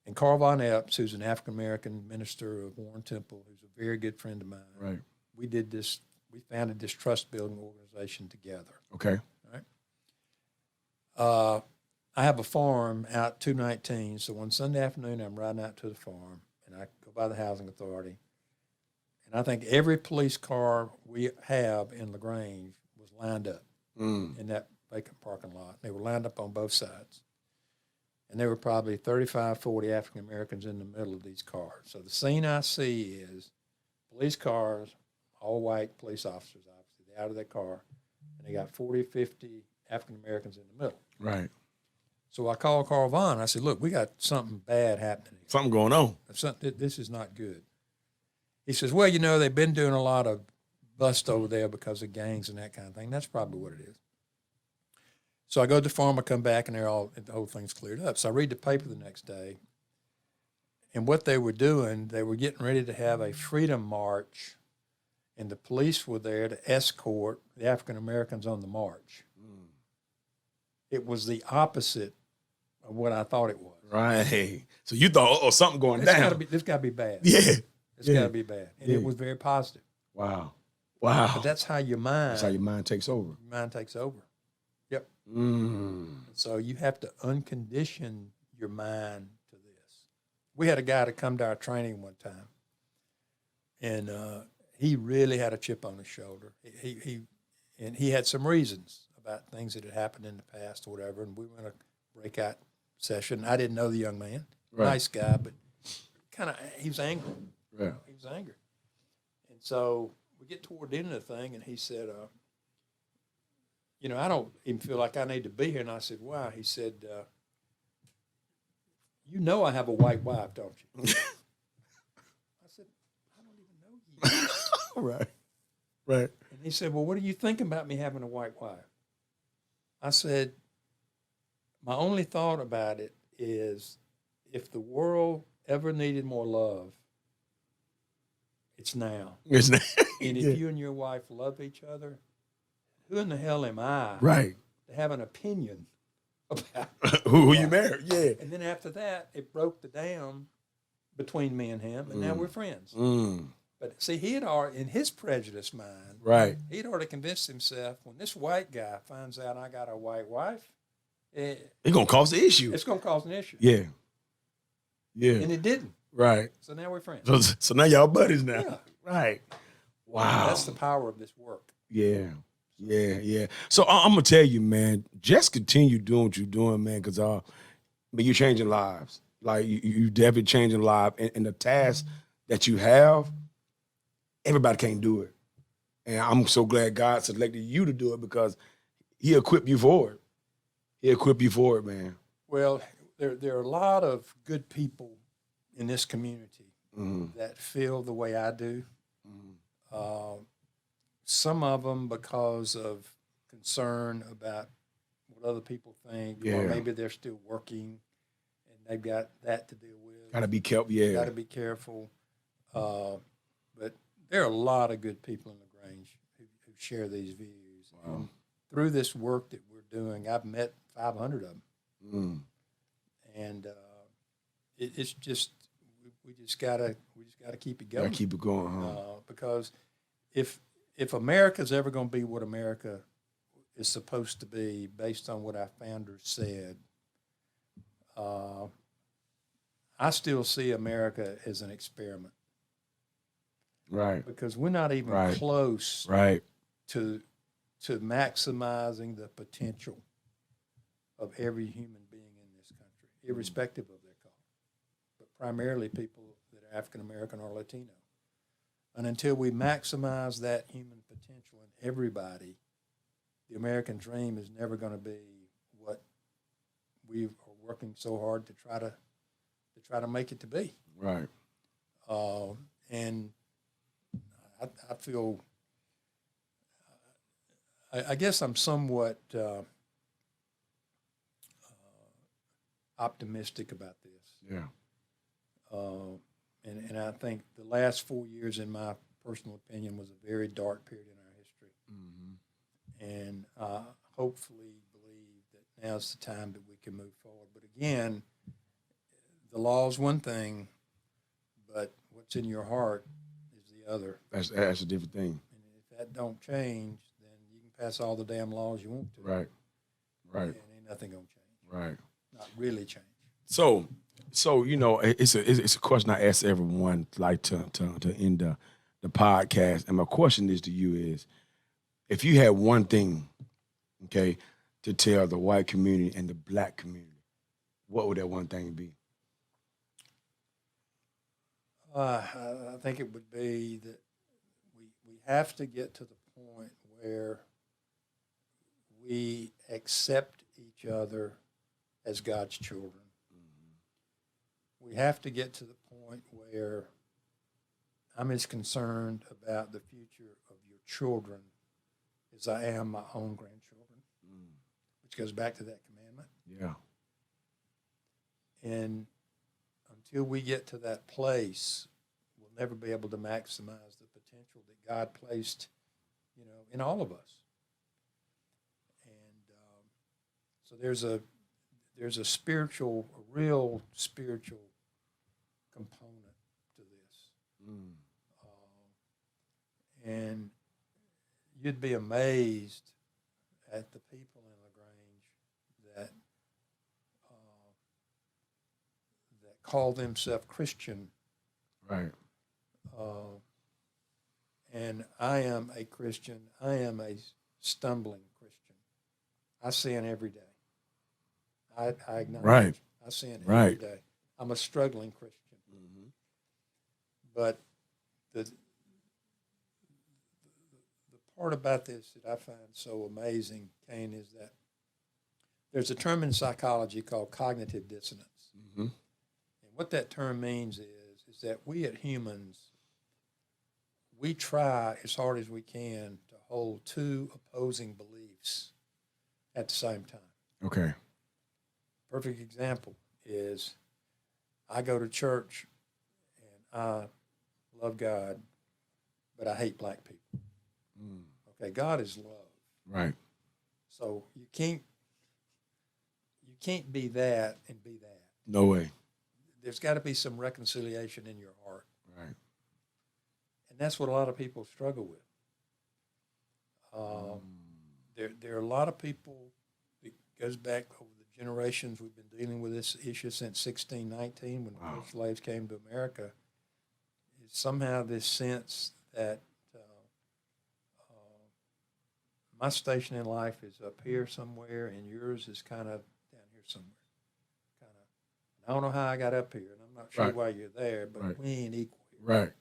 And Carl Von Epps, who's an African-American minister of Warren Temple, who's a very good friend of mine. Right. We founded this trust building organization together. Okay. Right. I have a farm out 219, so one Sunday afternoon I'm riding out to the farm, and I go by the housing authority, and I think every police car we have in LaGrange was lined up in that vacant parking lot. They were lined up on both sides. And there were probably 35, 40 African-Americans in the middle of these cars. So the scene I see is police cars, all white police officers, obviously, they're out of their car, and they got 40, 50 African-Americans in the middle. Right. So I called Carl Vaughn. I said, look, we got something bad happening here. Something going on. This is not good. He says, well, you know, they've been doing a lot of bust over there because of gangs and that kind of thing. That's probably what it is. So I go to the farm, I come back, and the whole thing's cleared up. So I read the paper the next day, and what they were doing, they were getting ready to have a freedom march, and the police were there to escort the African Americans on the march. It was the opposite of what I thought it was. Right. So you thought, something going down. This got to be bad. Yeah. It's got to be bad. And it was very positive. Wow. But that's how your mind. That's how your mind takes over. Your mind takes over. Yep. So you have to uncondition your mind to this. We had a guy to come to our training one time, and he really had a chip on his shoulder. He had some reasons about things that had happened in the past or whatever, and we were in a breakout session. I didn't know the young man. Right. Nice guy, but he was angry. Yeah. He was angry. And so we get toward the end of the thing, and he said, you know, I don't even feel like I need to be here. And I said, why? He said, you know I have a white wife, don't you? I said, I don't even know you. Right. And And he said, well, what are you thinking about me having a white wife? I said, my only thought about it is if the world ever needed more love, it's now. It's not, And yeah. if you and your wife love each other, who in the hell am I Right. to have an opinion about Who you married? Yeah. And then after that, it broke the dam between me and him, and now we're friends. But see, he had already, in his prejudiced mind, Right. he'd already convinced himself when this white guy finds out I got a white wife, It's gonna cause the issue. it's going to cause an issue. Yeah. Yeah. And it didn't. Right. So now we're friends. So now y'all buddies now. Yeah. Right. Wow. That's the power of this work. Yeah. Yeah. Yeah. So I'm gonna tell you, man, just continue doing what you're doing, man, because but you're changing lives. Like you definitely changing lives. And the task that you have, everybody can't do it. And I'm so glad God selected you to do it because He equipped you for it. He equipped you for it, man. Well, there are a lot of good people in this community that feel the way I do. Some of them because of concern about what other people think, or maybe they're still working and they've got that to deal with. Gotta be careful, yeah. Got to be careful. But there are a lot of good people in LaGrange who share these views. Wow. And through this work that we're doing, I've met 500 of them. And it's just we just gotta keep it going. Gotta keep it going, huh? Because if America's ever going to be what America is supposed to be, based on what our founders said, I still see America as an experiment. Right. Because we're not even close to maximizing the potential of every human being in this country, irrespective of their color, but primarily people that are African American or Latino. And until we maximize that human potential in everybody, the American dream is never going to be what we are working so hard to try to make it to be. Right. And I feel, I guess I'm somewhat optimistic about this. Yeah. And I think the last 4 years, in my personal opinion, was a very dark period in our history. And hopefully believe that now's the time that we can move forward. But again, the law is one thing, but what's in your heart is the other. That's a different thing. And if that don't change, then you can pass all the damn laws you want to. Right. Right. And ain't nothing gonna change. Right. Not really change. So you know, it's a question I ask everyone, like to end the podcast. And my question is to you is, if you had one thing, okay, to tell the white community and the black community, what would that one thing be? I think it would be that we have to get to the point where we accept each other as God's children. We have to get to the point where I'm as concerned about the future of your children as I am my own grandchildren, which goes back to that commandment. Yeah. And until we get to that place, we'll never be able to maximize the potential that God placed, in all of us. And so there's a real spiritual component to this. And you'd be amazed at the people in LaGrange that call themselves Christian. Right. And I am a Christian. I am a stumbling Christian. I sin every day. I acknowledge. Right. I sin every day. I'm a struggling Christian. But the part about this that I find so amazing, Kane, is that there's a term in psychology called cognitive dissonance. And what that term means is that we as humans, we try as hard as we can to hold two opposing beliefs at the same time. Okay. Perfect example is I go to church and I love God, but I hate black people. Okay, God is love. Right. So you can't be that and be that. No way. There's got to be some reconciliation in your heart. Right. And that's what a lot of people struggle with. There are a lot of people, it goes back over the generations, we've been dealing with this issue since 1619 when the first slaves came to America. Is somehow this sense that my station in life is up here somewhere and yours is kind of down here somewhere. I don't know how I got up here, and I'm not sure why you're there, but we ain't equal here.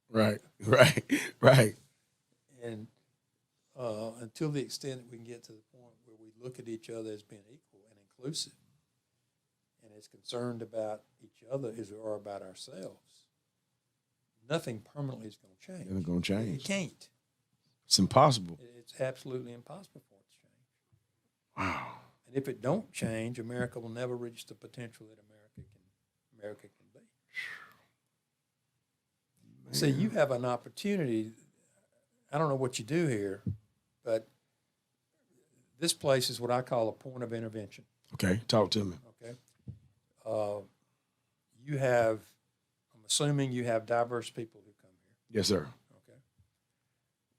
Right. And until the extent that we can get to the point where we look at each other as being equal and inclusive and as concerned about each other as we are about ourselves, nothing permanently is going to change. It's going to change. It can't. It's impossible. It's absolutely impossible for it to change. Wow. And if it don't change, America will never reach the potential that America can be. Man. See, you have an opportunity. I don't know what you do here, but this place is what I call a point of intervention. Okay, talk to me. Okay. You have, I'm assuming you have diverse people who come here. Yes, sir. Okay.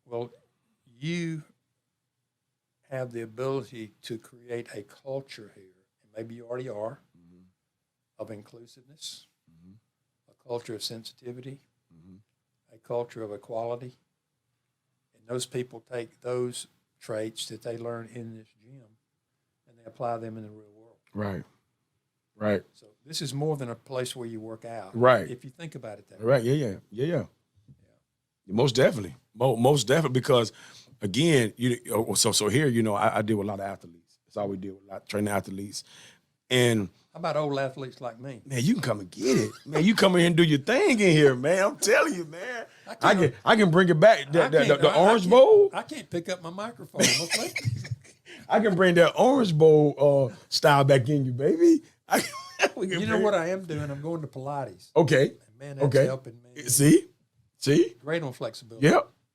Well, you have the ability to create a culture here, and maybe you already are, of inclusiveness, a culture of sensitivity, a culture of equality. And those people take those traits that they learn in this gym and they apply them in the real world. Right. So this is more than a place where you work out. Right. If you think about it that way. Right, yeah. Most definitely. Most definitely, because again, so here, I deal with a lot of athletes. That's all we deal with, a lot of training athletes. And how about old athletes like me? Man, you can come and get it. Man, you come in here and do your thing in here, man. I'm telling you, man. I can bring it back. The Orange Bowl. I can't pick up my microphone. I can bring that Orange Bowl style back in you, baby. You know what I am doing? I'm going to Pilates. Okay. And man, that's helping me. See? Great on flexibility.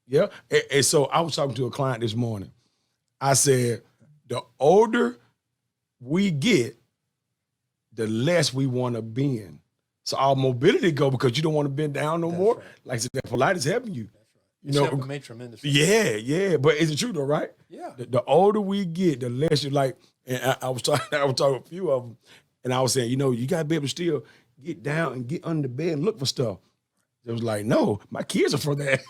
Yeah. And so I was talking to a client this morning. I said, the older we get, the less we want to bend. So our mobility go because you don't want to bend down no more. Right. Like I said, that Pilates helping you. That's right. It's helping me tremendously. Yeah. But is it true though, right? Yeah. The older we get, the less you're like, and I was talking to a few of them, and I was saying, you got to be able to still get down and get under the bed and look for stuff. It was like, no, my kids are for that.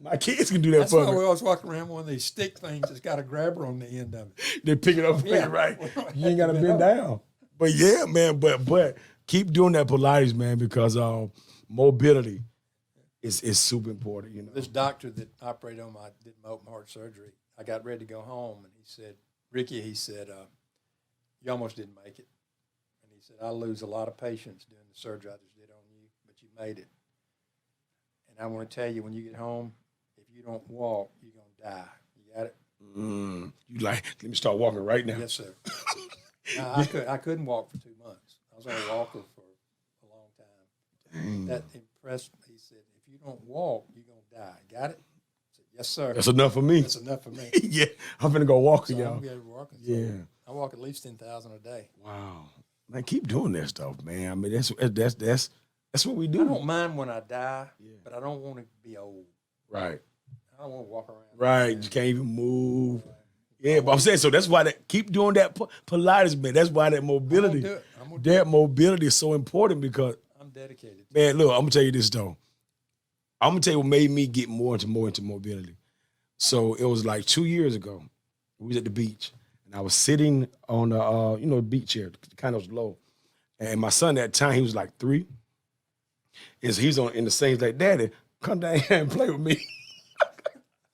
My kids can do that for me. That's why we always walking around one of these stick things that's got a grabber on the end of it. They pick it up, right? You ain't got to bend down. But yeah, man, but keep doing that Pilates, man, because mobility is super important, This doctor that operated on did my open heart surgery, I got ready to go home, and he said, Ricky, you almost didn't make it. And he said, I lose a lot of patients doing the surgery I just did on you, but you made it. And I want to tell you, when you get home, if you don't walk, you're going to die. You got it? You like, let me start walking right now. Yes, sir. I couldn't walk for 2 months. I was on a walker for a long time. Dang. That impressed me. He said, if you don't walk, you're going to die. Got it? I said, yes, sir. That's enough for me. That's enough for me. Yeah, I'm going to go walking, y'all. I'm going to walking. Yeah. I walk at least 10,000 a day. Wow. Man, keep doing that stuff, man. I mean, that's what we do. I don't mind when I die, but I don't want to be old. Right. I don't want to walk around. Right. You can't even move. Right. Yeah, but I'm saying, so that's why keep doing that Pilates, man. That's why that mobility, that mobility is so important because I'm dedicated. Man, look, I'm going to tell you this, though. I'm going to tell you what made me get more into mobility. So it was like 2 years ago. We was at the beach, and I was sitting on the beach chair, kind of low. And my son at the time, he was like 3. He's in the same like, Daddy, come down here and play with me.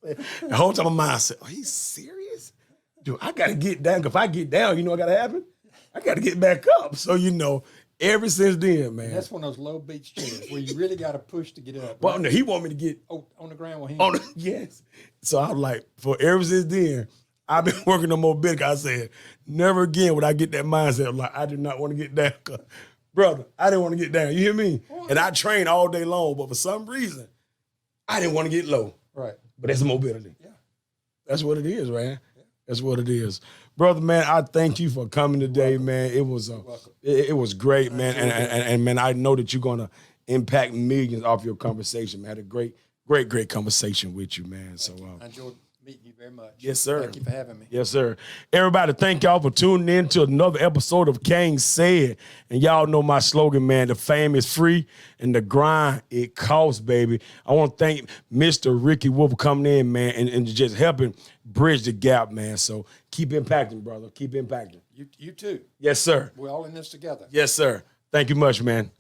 The whole time my mind said, "Are you serious? Dude, I got to get down. If I get down, you know what got to happen? I got to get back up." So, Ever since then, man. That's one of those low beach chairs where you really got to push to get up. But he want me to get on the ground with him. Yes. So I was like, ever since then, I've been working on mobility. I said, never again would I get that mindset of like, I do not want to get down. Brother, I didn't want to get down. You hear me? And I train all day long, but for some reason, I didn't want to get low. Right. But that's mobility. Yeah. That's what it is, man. Yeah. That's what it is. Brother, man, I thank you for coming today, man. It was it was great, man. And man, I know that you're gonna impact millions off your conversation, man. I had a great conversation with you, man. So I enjoyed meeting you very much. Yes, sir. Thank you for having me. Yes, sir. Everybody, thank y'all for tuning in to another episode of KaneSaid. And y'all know my slogan, man, the fame is free and the grind, it costs, baby. I want to thank Mr. Ricky Wolfe for coming in, man, and just helping bridge the gap, man. So keep impacting, brother. Keep impacting. You too. Yes, sir. We're all in this together. Yes, sir. Thank you much, man.